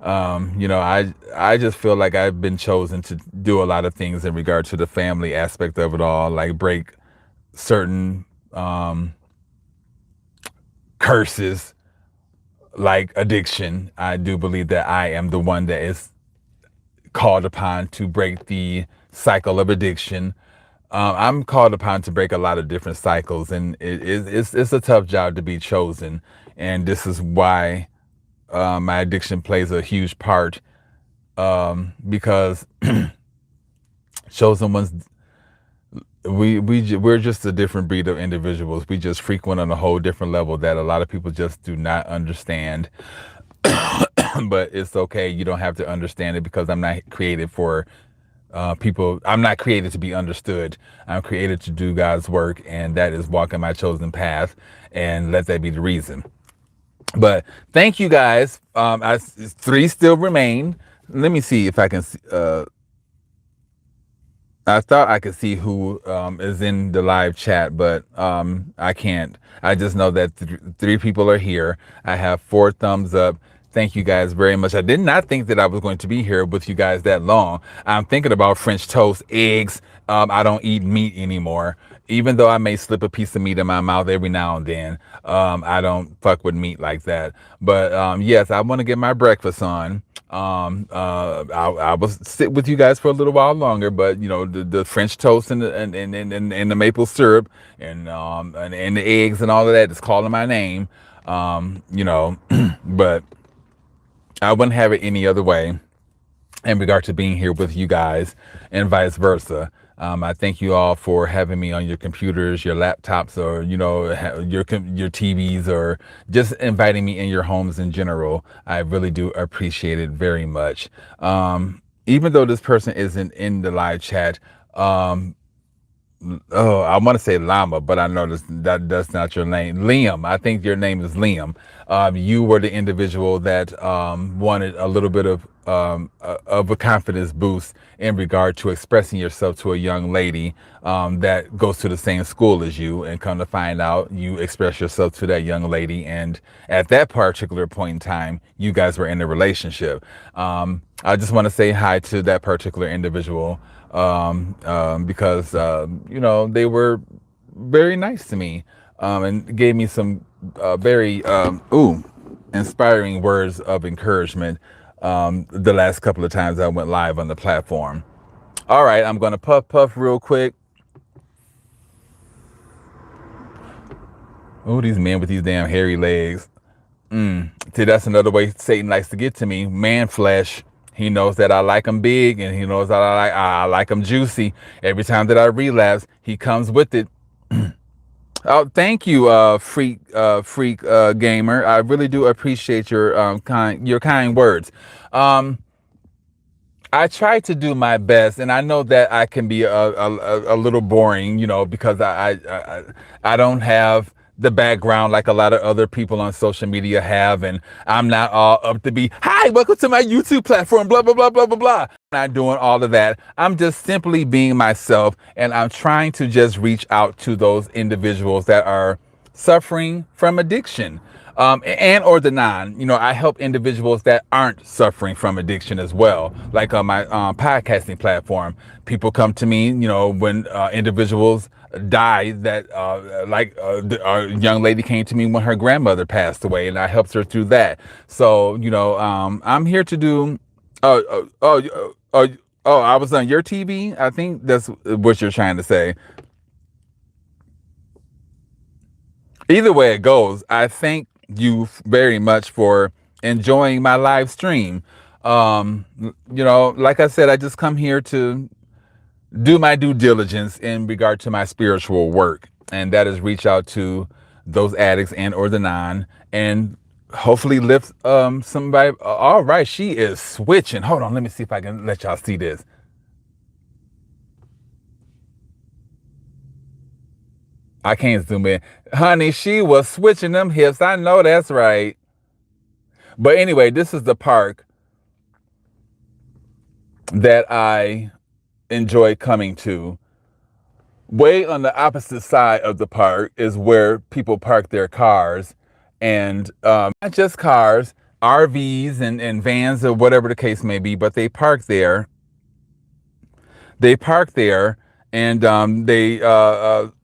I just feel like I've been chosen to do a lot of things in regard to the family aspect of it all, like break certain curses like addiction. I do believe that I am the one that is called upon to break the cycle of addiction. I'm called upon to break a lot of different cycles, and it's a tough job to be chosen. And this is why my addiction plays a huge part, because chosen ones, we're just a different breed of individuals. We just frequent on a whole different level that a lot of people just do not understand. But it's okay. You don't have to understand it, because I'm not created for people. I'm not created to be understood. I'm created to do God's work, and that is walking my chosen path, and let that be the reason. But thank you guys. Three still remain. Let me see if I can. I thought I could see who is in the live chat, but I can't. I just know that three people are here. I have 4 thumbs up. Thank you guys very much. I did not think that I was going to be here with you guys that long. I'm thinking about French toast, eggs. I don't eat meat anymore. Even though I may slip a piece of meat in my mouth every now and then, I don't fuck with meat like that. But yes, I want to get my breakfast on. I will sit with you guys for a little while longer, but the French toast and the maple syrup and the eggs and all of that is calling my name. But I wouldn't have it any other way in regard to being here with you guys, and vice versa. I thank you all for having me on your computers, your laptops, or your TVs, or just inviting me in your homes in general. I really do appreciate it very much. Even though this person isn't in the live chat, I want to say Llama, but I know that's not your name. Liam, I think your name is Liam. You were the individual that wanted a little bit of a confidence boost in regard to expressing yourself to a young lady that goes to the same school as you, and come to find out you express yourself to that young lady, and at that particular point in time, you guys were in a relationship. I just want to say hi to that particular individual, because they were very nice to me, and gave me some very inspiring words of encouragement the last couple of times I went live on the platform. All right, I'm gonna puff real quick. Oh, these men with these damn hairy legs. See, that's another way Satan likes to get to me. Man flesh. He knows that I like them big, and he knows that I like them juicy. Every time that I relapse, he comes with it. Oh, thank you, freak gamer. I really do appreciate your kind words. I try to do my best, and I know that I can be a little boring, because I don't have the background like a lot of other people on social media have, and I'm not all up to be, hi, welcome to my YouTube platform, blah, blah, blah, blah, blah, blah. I'm not doing all of that. I'm just simply being myself, and I'm trying to just reach out to those individuals that are suffering from addiction, and or the non. I help individuals that aren't suffering from addiction as well. Like on my podcasting platform, people come to me, when individuals die, that a young lady came to me when her grandmother passed away, and I helped her through that. So I'm here to do. I was on your TV. I think that's what you're trying to say. Either way it goes, I thank you very much for enjoying my live stream. Like I said, I just come here to do my due diligence in regard to my spiritual work, and that is reach out to those addicts and or the non, and hopefully lift somebody. All right, she is switching. Hold on, let me see if I can let y'all see this. I can't zoom in. Honey, she was switching them hips. I know that's right. But anyway, this is the park that I enjoy coming to. Way on the opposite side of the park is where people park their cars, and not just cars, RVs and vans or whatever the case may be, but they park there. They park there and they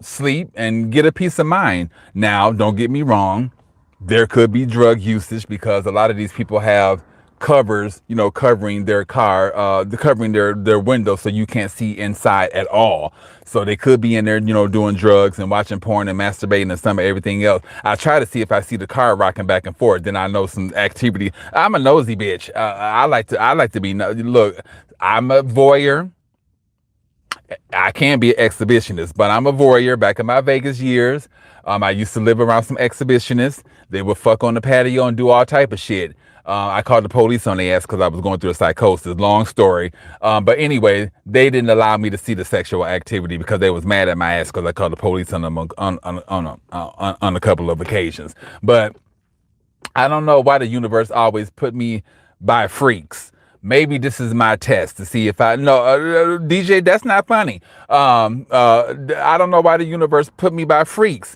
sleep and get a peace of mind. Now, don't get me wrong. There could be drug usage because a lot of these people have covers, covering their car, covering their window so you can't see inside at all. So they could be in there, doing drugs and watching porn and masturbating and some of everything else. I try to see if I see the car rocking back and forth, then I know some activity. I'm a nosy bitch. I like to be. Look, I'm a voyeur. I can be an exhibitionist, but I'm a voyeur. Back in my Vegas years, I used to live around some exhibitionists. They would fuck on the patio and do all type of shit. I called the police on their ass because I was going through a psychosis. Long story. But anyway, they didn't allow me to see the sexual activity because they was mad at my ass because I called the police on them on a couple of occasions. But I don't know why the universe always put me by freaks. Maybe this is my test to see if I no DJ. That's not funny. I don't know why the universe put me by freaks.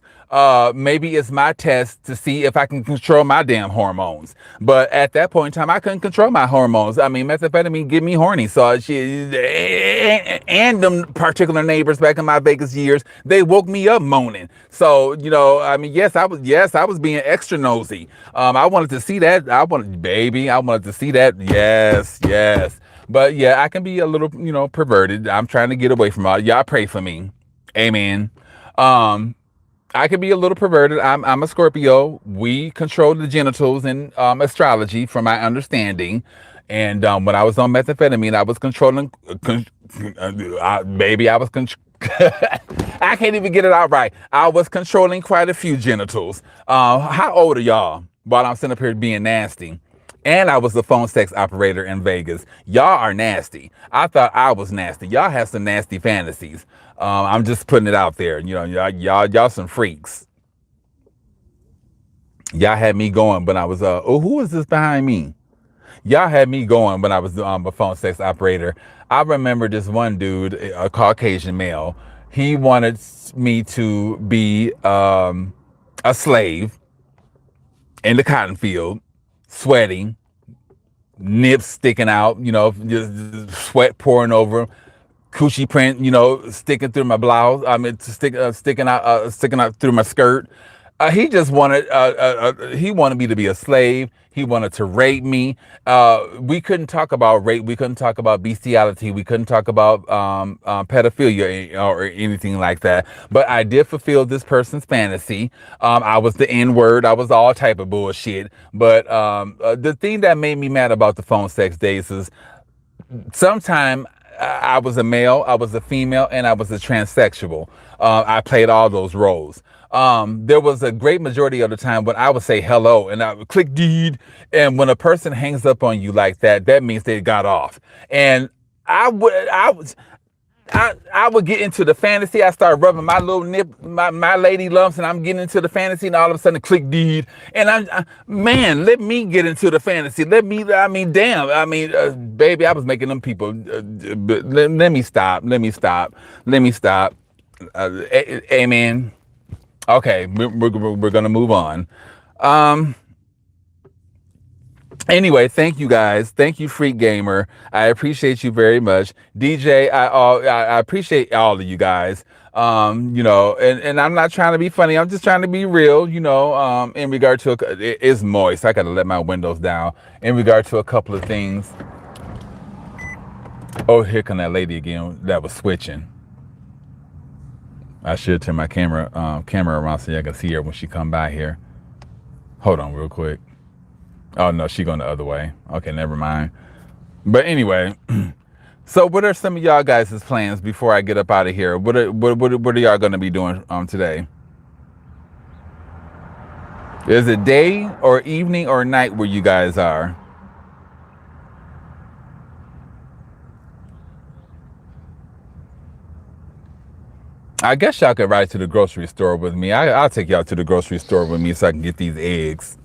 Maybe it's my test to see if I can control my damn hormones. But at that point in time, I couldn't control my hormones. I mean, methamphetamine get me horny. So and them particular neighbors back in my Vegas years, they woke me up moaning. So I mean, yes, I was being extra nosy. I wanted to see that. I wanted to see that. Yes. But yeah, I can be a little, perverted. I'm trying to get away from all. Y'all pray for me. Amen. I can be a little perverted. I'm a Scorpio. We control the genitals in astrology, from my understanding. And when I was on methamphetamine, I was controlling. Baby, I was. I can't even get it out right. I was controlling quite a few genitals. How old are y'all? While I'm sitting up here being nasty. And I was the phone sex operator in Vegas. Y'all are nasty. I thought I was nasty. Y'all have some nasty fantasies. I'm just putting it out there. Y'all some freaks. Y'all had me going when I was, who was this behind me? Y'all had me going when I was a phone sex operator. I remember this one dude, a Caucasian male. He wanted me to be a slave in the cotton field, sweating, nips sticking out, just sweat pouring over, coochie print, sticking through my blouse. I mean, sticking out through my skirt. He just wanted, he wanted me to be a slave. He wanted to rape me. We couldn't talk about rape. We couldn't talk about bestiality. We couldn't talk about pedophilia or anything like that. But I did fulfill this person's fantasy. I was the N-word. I was all type of bullshit. But the thing that made me mad about the phone sex days is sometimes I was a male, I was a female, and I was a transsexual. I played all those roles. There was a great majority of the time when I would say hello and I would click deed. And when a person hangs up on you like that, that means they got off. And I would get into the fantasy. I start rubbing my little nip, my lady lumps, and I'm getting into the fantasy, and all of a sudden click deed. And man, let me get into the fantasy. Baby, I was making them people, let me stop. Amen. Okay, we're gonna move on. Anyway, thank you guys. Thank you, Freak Gamer. I appreciate you very much, DJ. I appreciate all of you guys. And I'm not trying to be funny. I'm just trying to be real. In regard to it is moist. I gotta let my windows down. In regard to a couple of things. Oh, here come that lady again. That was switching. I should turn my camera around so I can see her when she come by here. Hold on real quick. Oh no, she going the other way. Okay, never mind. But anyway, so what are some of y'all guys' plans before I get up out of here? What are y'all gonna be doing today? Is it day or evening or night where you guys are? I guess y'all could ride to the grocery store with me. I'll take y'all to the grocery store with me so I can get these eggs.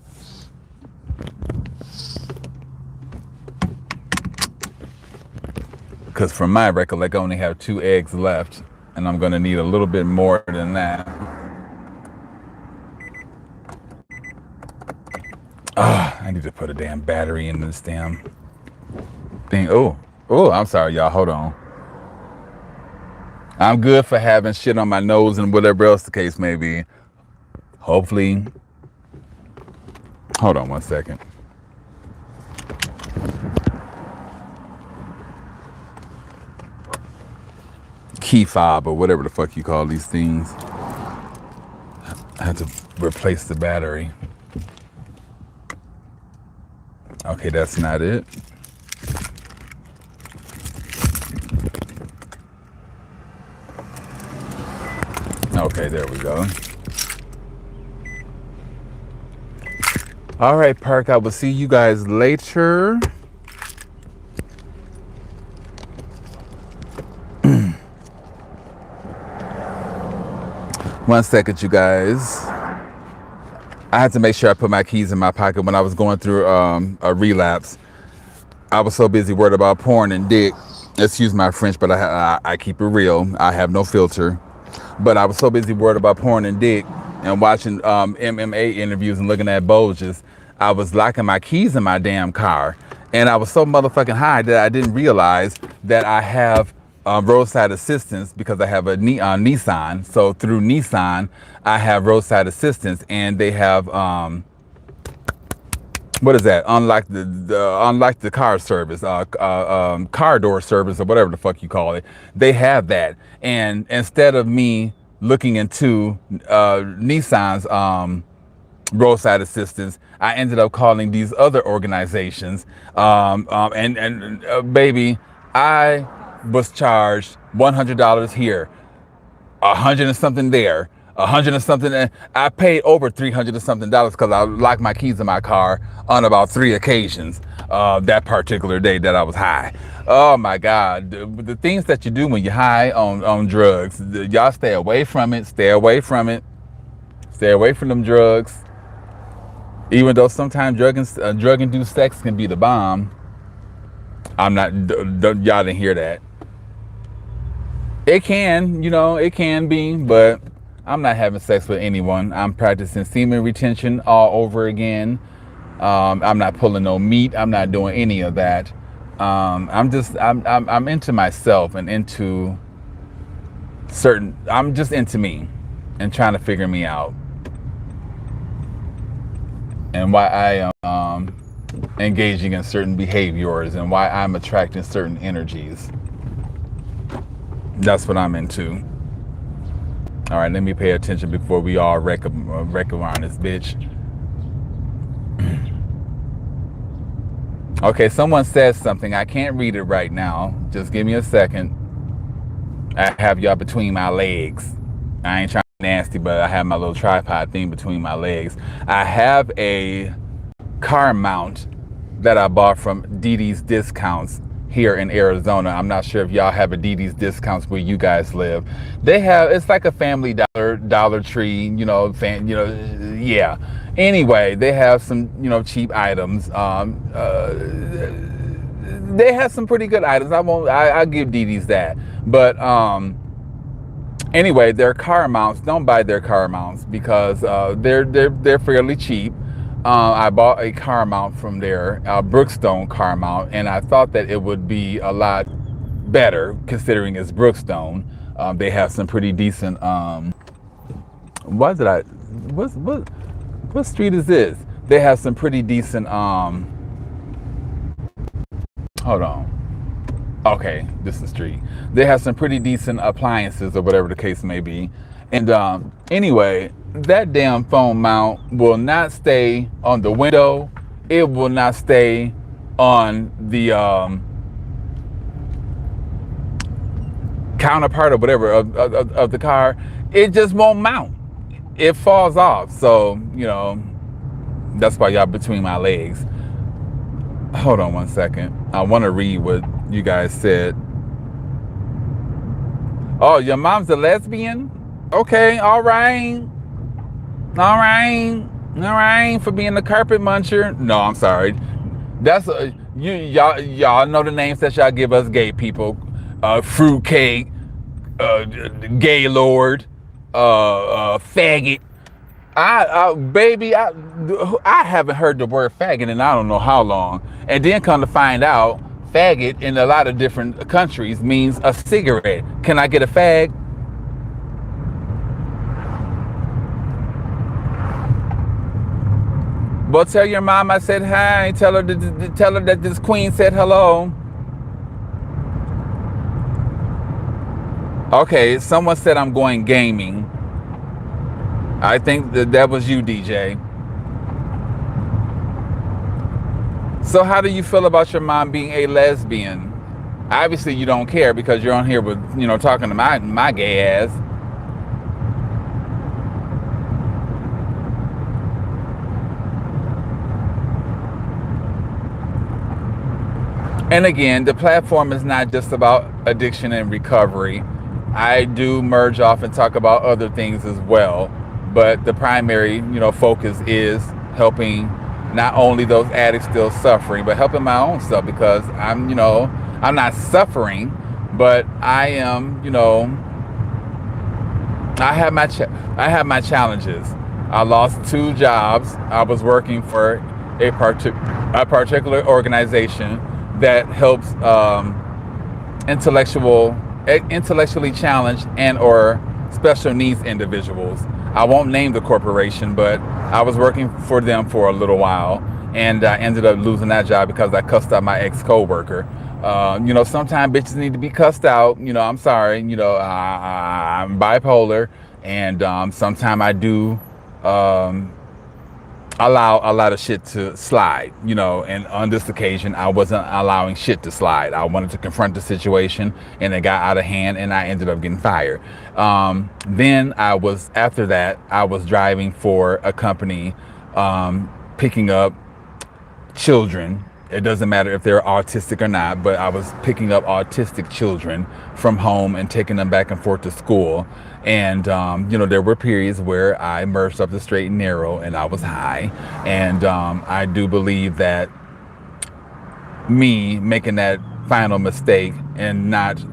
Because from my recollection, I only have 2 eggs left, and I'm going to need a little bit more than that. I need to put a damn battery in this damn thing. I'm sorry, y'all. Hold on. I'm good for having shit on my nose and whatever else the case may be. Hopefully. Hold on one second. Key fob or whatever the fuck you call these things. I had to replace the battery. Okay, that's not it. Okay, there we go. All right, Park, I will see you guys later. One second, you guys. I had to make sure I put my keys in my pocket when I was going through a relapse. I was so busy worried about porn and dick. Excuse my French, but I keep it real. I have no filter. But I was so busy worried about porn and dick and watching MMA interviews and looking at bulges. I was locking my keys in my damn car. And I was so motherfucking high that I didn't realize that I have roadside assistance because I have a Nissan. So through Nissan, I have roadside assistance, and they have what is that? Unlike the car service, car door service, or whatever the fuck you call it. They have that, and instead of me looking into Nissan's roadside assistance, I ended up calling these other organizations, and baby, I was charged $100 here, 100 and something there, 100 and something. And I paid over 300 and something dollars because I locked my keys in my car on about 3 occasions that particular day that I was high. Oh my God, the things that you do when you're high on drugs, y'all stay away from it. Stay away from it. Stay away from them drugs. Even though sometimes drug-induced sex can be the bomb. I'm not. Y'all didn't hear that. It can, it can be, but I'm not having sex with anyone. I'm practicing semen retention all over again. I'm not pulling no meat. I'm not doing any of that. I'm into myself and into I'm just into me and trying to figure me out and why I am engaging in certain behaviors and why I'm attracting certain energies. That's what I'm into. All right, let me pay attention before we all wreck around this bitch. Okay, someone says something. I can't read it right now. Just give me a second. I have y'all between my legs. I ain't trying to be nasty, but I have my little tripod thing between my legs. I have a car mount that I bought from Didi's Discounts here in Arizona. I'm not sure if y'all have a Didi's Discounts where you guys live. They have, it's like a Family Dollar Tree, yeah. Anyway, they have some, cheap items. They have some pretty good items. I'll give Didi's that. But anyway, their car mounts, don't buy their car mounts because they're fairly cheap. I bought a car mount from there, a Brookstone car mount, and I thought that it would be a lot better considering it's Brookstone. They have some pretty decent. What street is this? They have some pretty decent. Hold on. Okay, this is the street. They have some pretty decent appliances or whatever the case may be. And anyway, that damn phone mount will not stay on the window. It will not stay on the counterpart or whatever of the car. It just won't mount. It falls off. So, that's why y'all between my legs. Hold on one second. I want to read what you guys said. Oh, your mom's a lesbian? Okay, all right, for being a carpet muncher. No, I'm sorry. That's y'all know the names that y'all give us gay people: fruitcake, gaylord, faggot, Baby, I haven't heard the word faggot in I don't know how long. And then come to find out, faggot in a lot of different countries means a cigarette. Can I get a fag? Well, tell your mom I said hi. Tell her that this queen said hello. Okay, someone said I'm going gaming. I think that was you, DJ. So how do you feel about your mom being a lesbian? Obviously you don't care because you're on here with, talking to my gay ass. And again, the platform is not just about addiction and recovery. I do merge off and talk about other things as well. But the primary, focus is helping not only those addicts still suffering, but helping my own self because I'm not suffering, but I am, I have my challenges. I lost 2 jobs. I was working for a particular organization that helps intellectually challenged and or special needs individuals. I won't name the corporation, but I was working for them for a little while, and I ended up losing that job because I cussed out my ex-coworker. Sometimes bitches need to be cussed out. I'm sorry. I'm bipolar, and sometimes I do allow a lot of shit to slide, and on this occasion I wasn't allowing shit to slide. I wanted to confront the situation and it got out of hand and I ended up getting fired. Then after that I was driving for a company, picking up children. It doesn't matter if they're autistic or not, but I was picking up autistic children from home and taking them back and forth to school. And, there were periods where I merged up the straight and narrow and I was high. And I do believe that me making that final mistake and not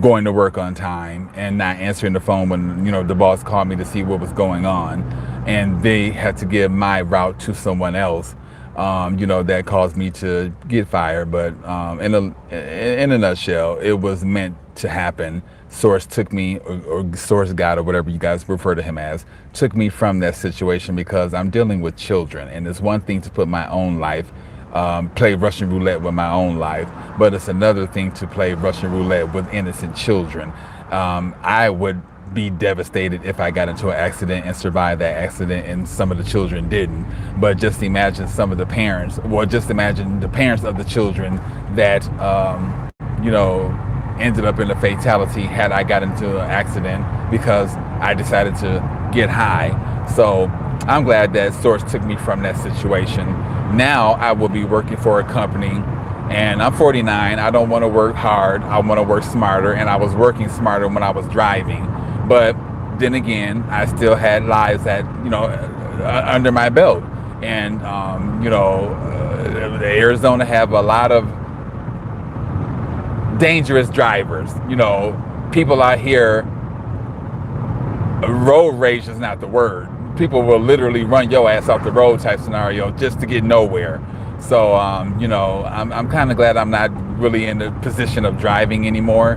going to work on time and not answering the phone when, the boss called me to see what was going on, and they had to give my route to someone else, that caused me to get fired. But in a nutshell, it was meant to happen. Source took me, or Source God, or whatever you guys refer to him as, took me from that situation because I'm dealing with children. And it's one thing to put my own life, play Russian roulette with my own life, but it's another thing to play Russian roulette with innocent children. I would be devastated if I got into an accident and survived that accident and some of the children didn't. But just imagine some of the parents, or just imagine the parents of the children that, ended up in a fatality had I got into an accident because I decided to get high. So I'm glad that Source took me from that situation. Now I will be working for a company, and I'm 49. I don't want to work hard. I want to work smarter, and I was working smarter when I was driving. But then again, I still had lives that, under my belt. And, Arizona have a lot of dangerous drivers. People out here, road rage is not the word. People will literally run your ass off the road type scenario just to get nowhere. So, I'm kind of glad I'm not really in the position of driving anymore.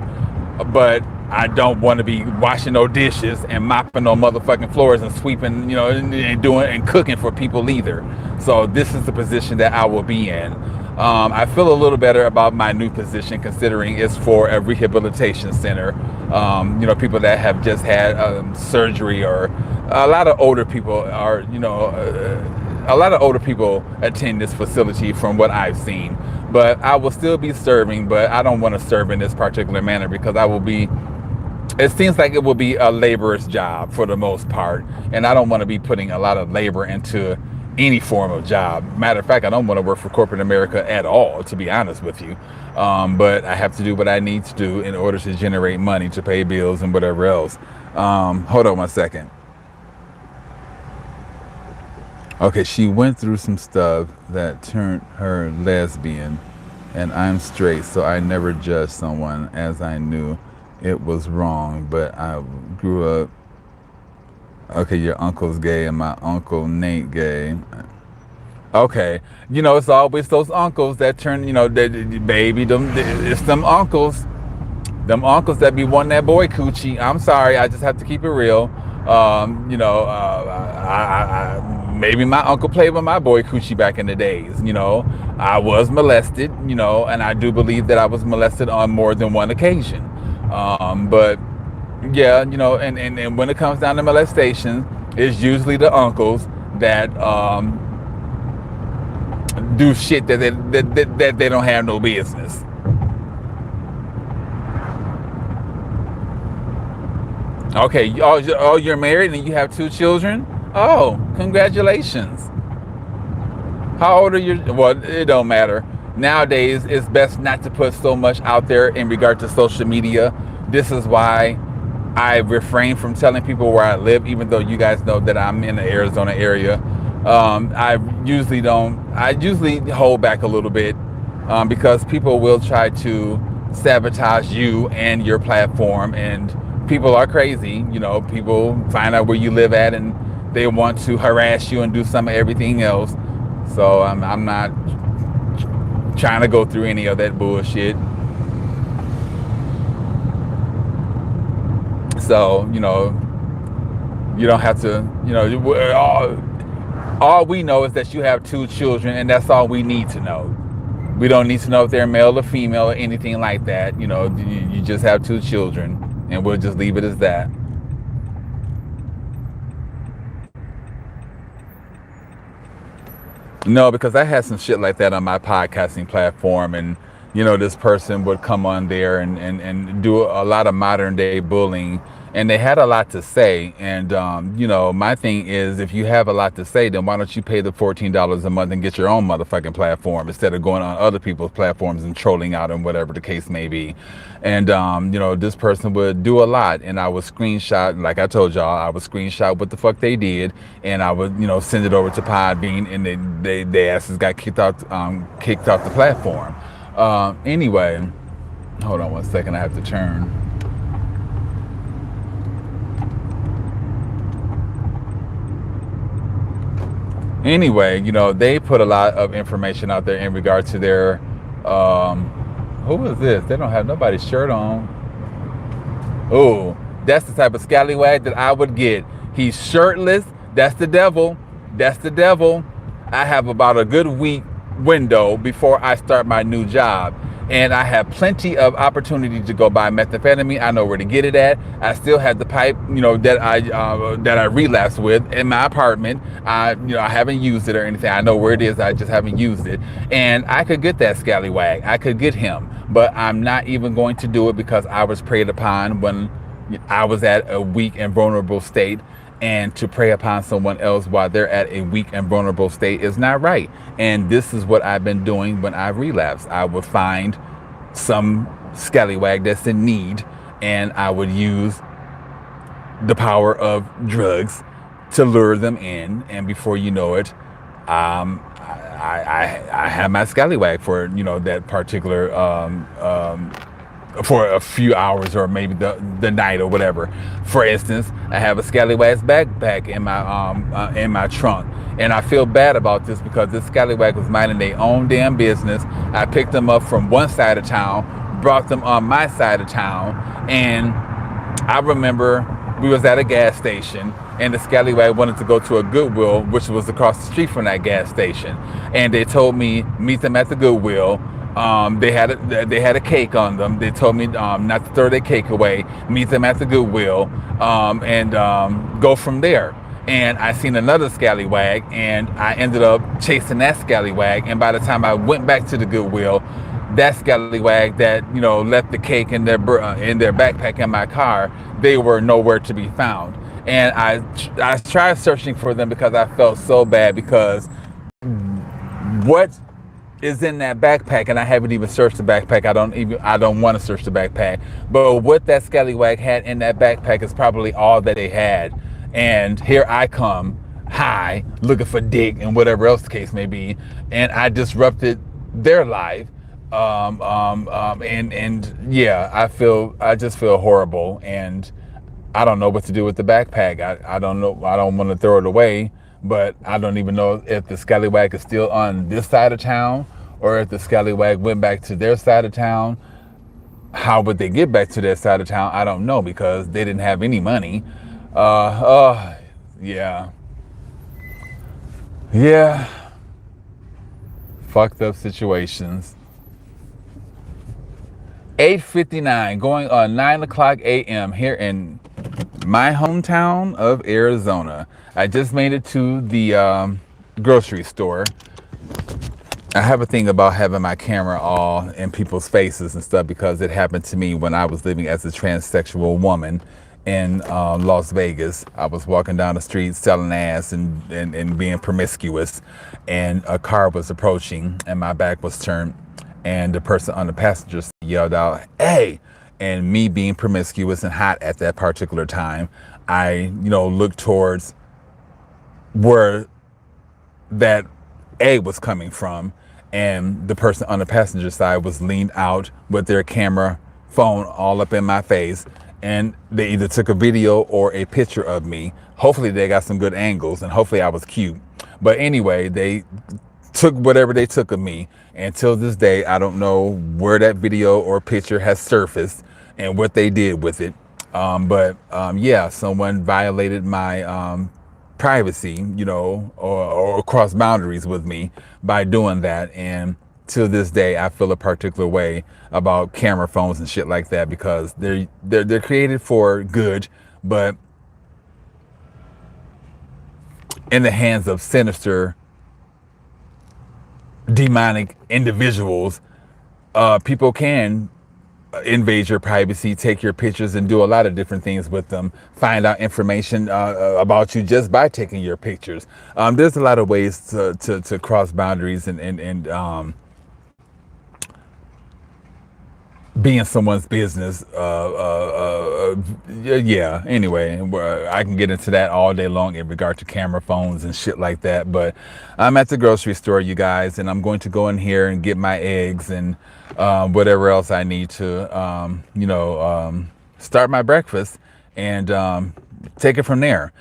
But I don't want to be washing no dishes and mopping no motherfucking floors and sweeping, and doing and cooking for people either. So this is the position that I will be in. I feel a little better about my new position considering it's for a rehabilitation center. People that have just had surgery, or a lot of older people are, a lot of older people attend this facility from what I've seen. But I will still be serving, but I don't want to serve in this particular manner because it seems like it will be a laborer's job for the most part. And I don't want to be putting a lot of labor into any form of job. Matter of fact, I don't want to work for corporate America at all, to be honest with you. But I have to do what I need to do in order to generate money to pay bills and whatever else. Hold on 1 second. Okay, she went through some stuff that turned her lesbian, and I'm straight, so I never judged someone as I knew it was wrong, but I grew up Okay, your uncle's gay and my uncle Nate gay. Okay, it's always those uncles that turn, baby, it's them uncles. Them uncles that be wanting that boy coochie. I'm sorry, I just have to keep it real. Maybe my uncle played with my boy coochie back in the days. I was molested. And I do believe that I was molested on more than one occasion. But yeah, and when it comes down to molestation, it's usually the uncles that do shit that they don't have no business. Okay, you're married and you have two children? Oh, congratulations. How old are you? Well, it don't matter. Nowadays, it's best not to put so much out there in regard to social media. This is why I refrain from telling people where I live, even though you guys know that I'm in the Arizona area. I usually don't. I usually hold back a little bit because people will try to sabotage you and your platform, and people are crazy. People find out where you live at, and they want to harass you and do some of everything else. So I'm not trying to go through any of that bullshit. So you don't have to. All we know is that you have two children, and that's all we need to know. We don't need to know if they're male or female or anything like that. You just have two children, and we'll just leave it as that. No, because I had some shit like that on my podcasting platform, and this person would come on there and do a lot of modern day bullying, and they had a lot to say. And my thing is, if you have a lot to say, then why don't you pay the $14 a month and get your own motherfucking platform instead of going on other people's platforms and trolling out and whatever the case may be. And this person would do a lot, and I would screenshot, like I told y'all, I would screenshot what the fuck they did, and I would send it over to Podbean, and they asses got kicked off the platform. Anyway, hold on one second, I have to turn. Anyway, they put a lot of information out there in regard to their who is this? They don't have nobody's shirt on. Oh, that's the type of scallywag that I would get. He's shirtless. That's the devil. That's the devil. I have about a good week window before I start my new job, and I have plenty of opportunity to go buy methamphetamine. I know where to get it at. I still have the pipe, that I relapsed with in my apartment. I haven't used it or anything. I know where it is. I just haven't used it, and I could get that scallywag. I could get him, but I'm not even going to do it because I was preyed upon when I was at a weak and vulnerable state. And to prey upon someone else while they're at a weak and vulnerable state is not right. And this is what I've been doing when I relapsed. I would find some scallywag that's in need, and I would use the power of drugs to lure them in. And before you know it, I have my scallywag for that particular for a few hours or maybe the night or whatever. For instance, I have a scallywag's backpack in my trunk, and I feel bad about this because this scallywag was minding their own damn business. I picked them up from one side of town, brought them on my side of town, and I remember we was at a gas station, and the scallywag wanted to go to a Goodwill, which was across the street from that gas station, and they told me meet them at the Goodwill. They had a cake on them. They told me not to throw their cake away. Meet them at the Goodwill, and go from there. And I seen another scallywag, and I ended up chasing that scallywag. And by the time I went back to the Goodwill, that scallywag that left the cake in their backpack in my car, they were nowhere to be found. And I tried searching for them because I felt so bad, because what is in that backpack, and I haven't even searched the backpack. I don't want to search the backpack. But what that scallywag had in that backpack is probably all that they had. And here I come, high, looking for dick and whatever else the case may be, and I disrupted their life. And yeah, I just feel horrible, and I don't know what to do with the backpack. I don't know. I don't want to throw it away, but I don't even know if the scallywag is still on this side of town or if the scallywag went back to their side of town. How would they get back to their side of town? I don't know because they didn't have any money. Yeah. Yeah. Fucked up situations. 8:59, going on 9 o'clock a.m. here in my hometown of Arizona. I just made it to the grocery store. I have a thing about having my camera all in people's faces and stuff because it happened to me when I was living as a transsexual woman in Las Vegas. I was walking down the street selling ass and being promiscuous, and a car was approaching and my back was turned, and the person on the passenger side yelled out, "Hey!" And me being promiscuous and hot at that particular time, I, looked towards where that A was coming from, and the person on the passenger side was leaned out with their camera phone all up in my face, and they either took a video or a picture of me. Hopefully they got some good angles, and hopefully I was cute. But anyway, they took whatever they took of me, and till this day I don't know where that video or picture has surfaced and what they did with it. Yeah, someone violated my privacy, or cross boundaries with me by doing that. And to this day, I feel a particular way about camera phones and shit like that because they're created for good, but in the hands of sinister, demonic individuals, people can invade your privacy, take your pictures, and do a lot of different things with them. Find out information about you just by taking your pictures. There's a lot of ways to cross boundaries and be in someone's business. Yeah. Anyway, I can get into that all day long in regard to camera phones and shit like that. But I'm at the grocery store, you guys, and I'm going to go in here and get my eggs and whatever else I need to, start my breakfast and take it from there.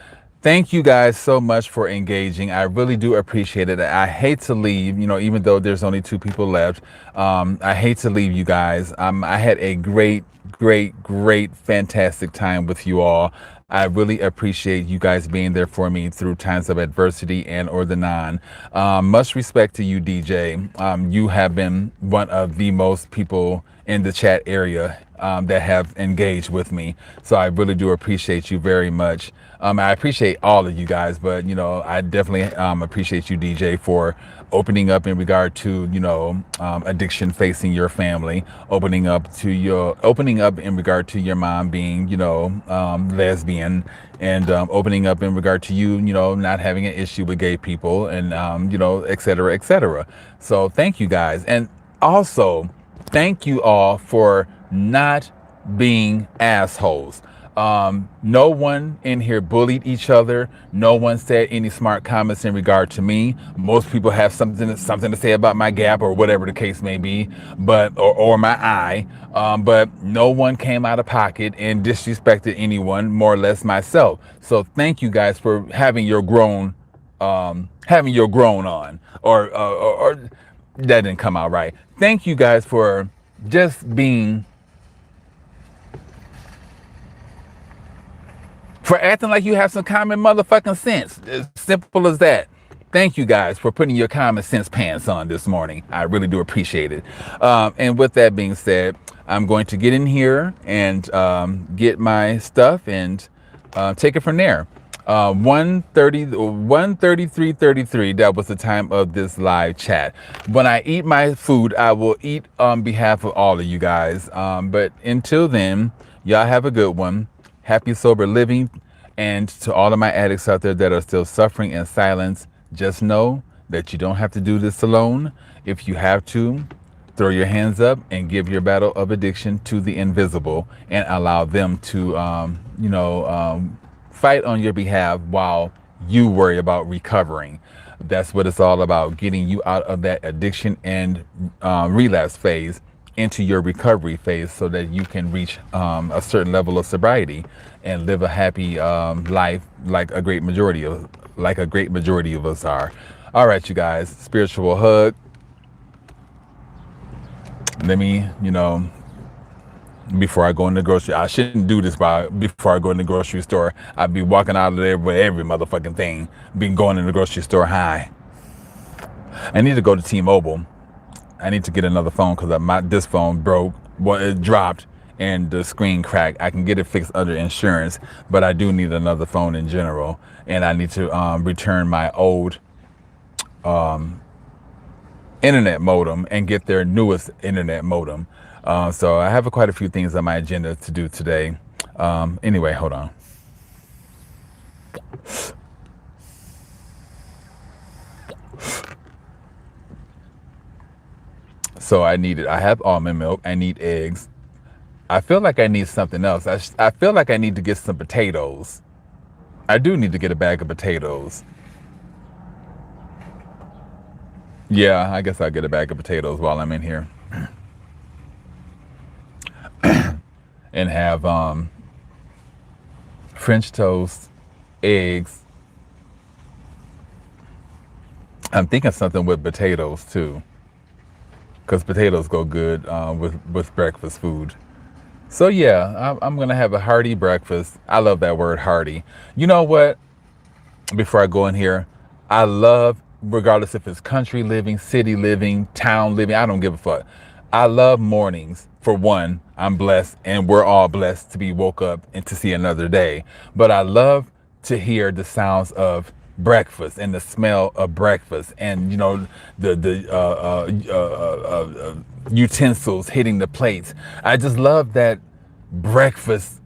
Thank you guys so much for engaging. I really do appreciate it. I hate to leave, even though there's only 2 people left. I hate to leave you guys. I had a great, fantastic time with you all. I really appreciate you guys being there for me through times of adversity and or the non. Much respect to you, DJ. You have been one of the most people in the chat area that have engaged with me. So I really do appreciate you very much. I appreciate all of you guys, but I definitely appreciate you, DJ, for opening up in regard to addiction facing your family, opening up in regard to your mom being lesbian, and opening up in regard to you not having an issue with gay people, and et cetera, et cetera. So thank you guys, and also thank you all for not being assholes. No one in here bullied each other. No one said any smart comments in regard to me. Most people have something to say about my gap or whatever the case may be, or my eye. But no one came out of pocket and disrespected anyone, more or less myself. So thank you guys for having your grown on, or that didn't come out right. Thank you guys for just being. For acting like you have some common motherfucking sense. As simple as that. Thank you guys for putting your common sense pants on this morning. I really do appreciate it. And with that being said, I'm going to get in here and get my stuff and take it from there. 1:33:33. That was the time of this live chat. When I eat my food, I will eat on behalf of all of you guys. But until then, y'all have a good one. Happy sober living. And to all of my addicts out there that are still suffering in silence, just know that you don't have to do this alone. If you have to, throw your hands up and give your battle of addiction to the invisible and allow them to fight on your behalf while you worry about recovering. That's what it's all about, getting you out of that addiction and relapse phase into your recovery phase so that you can reach a certain level of sobriety and live a happy life like a great majority of us are. All right, you guys, spiritual hug. Let me, before I go in the grocery, I shouldn't do this before I go in the grocery store. I'd be walking out of there with every motherfucking thing. Been going in the grocery store high. I need to go to T-Mobile. I need to get another phone because this phone broke. Well, it dropped and the screen cracked. I can get it fixed under insurance, but I do need another phone in general. And I need to return my old internet modem and get their newest internet modem. So I have quite a few things on my agenda to do today. Anyway, hold on. So I have almond milk. I need eggs. I feel like I need something else. I feel like I need to get some potatoes. I do need to get a bag of potatoes. Yeah, I guess I'll get a bag of potatoes while I'm in here and have French toast, eggs. I'm thinking something with potatoes too, because potatoes go good with breakfast food. So yeah, I'm gonna have a hearty breakfast. I love that word hearty. You know what? Before I go in here, I love, regardless if it's country living, city living, town living, I don't give a fuck. I love mornings. For one, I'm blessed and we're all blessed to be woke up and to see another day. But I love to hear the sounds of breakfast and the smell of breakfast and, the utensils hitting the plates. I just love that breakfast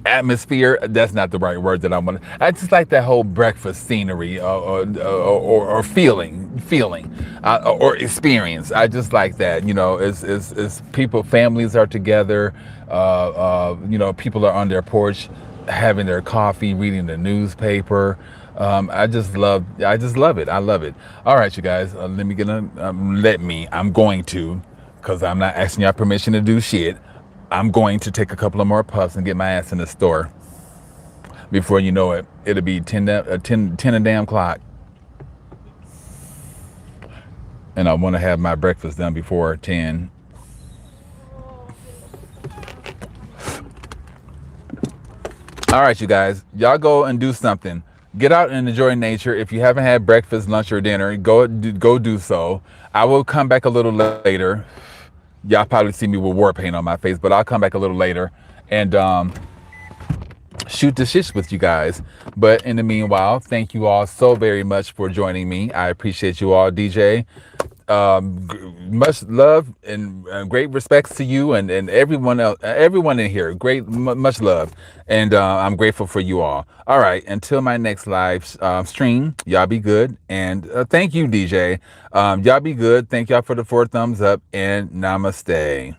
atmosphere. That's not the right word that I want. I just like that whole breakfast scenery or feeling or experience. I just like that. It's people, families are together. People are on their porch having their coffee, reading the newspaper. I just love it. I love it. All right, you guys, I'm going to, because I'm not asking y'all permission to do shit. I'm going to take a couple of more puffs and get my ass in the store. Before you know it, it'll be 10 a damn clock. And I want to have my breakfast done before 10. All right, you guys, y'all go and do something. Get out and enjoy nature. If you haven't had breakfast, lunch, or dinner, go do so. I will come back a little later. Y'all probably see me with war paint on my face, but I'll come back a little later and shoot the shits with you guys. But in the meanwhile, thank you all so very much for joining me. I appreciate you all, DJ. Much love and great respects to you and everyone else, everyone in here. Much love, and I'm grateful for you all. All right, until my next live stream, y'all be good, and thank you, DJ. Y'all be good. Thank y'all for the 4 thumbs up, and namaste.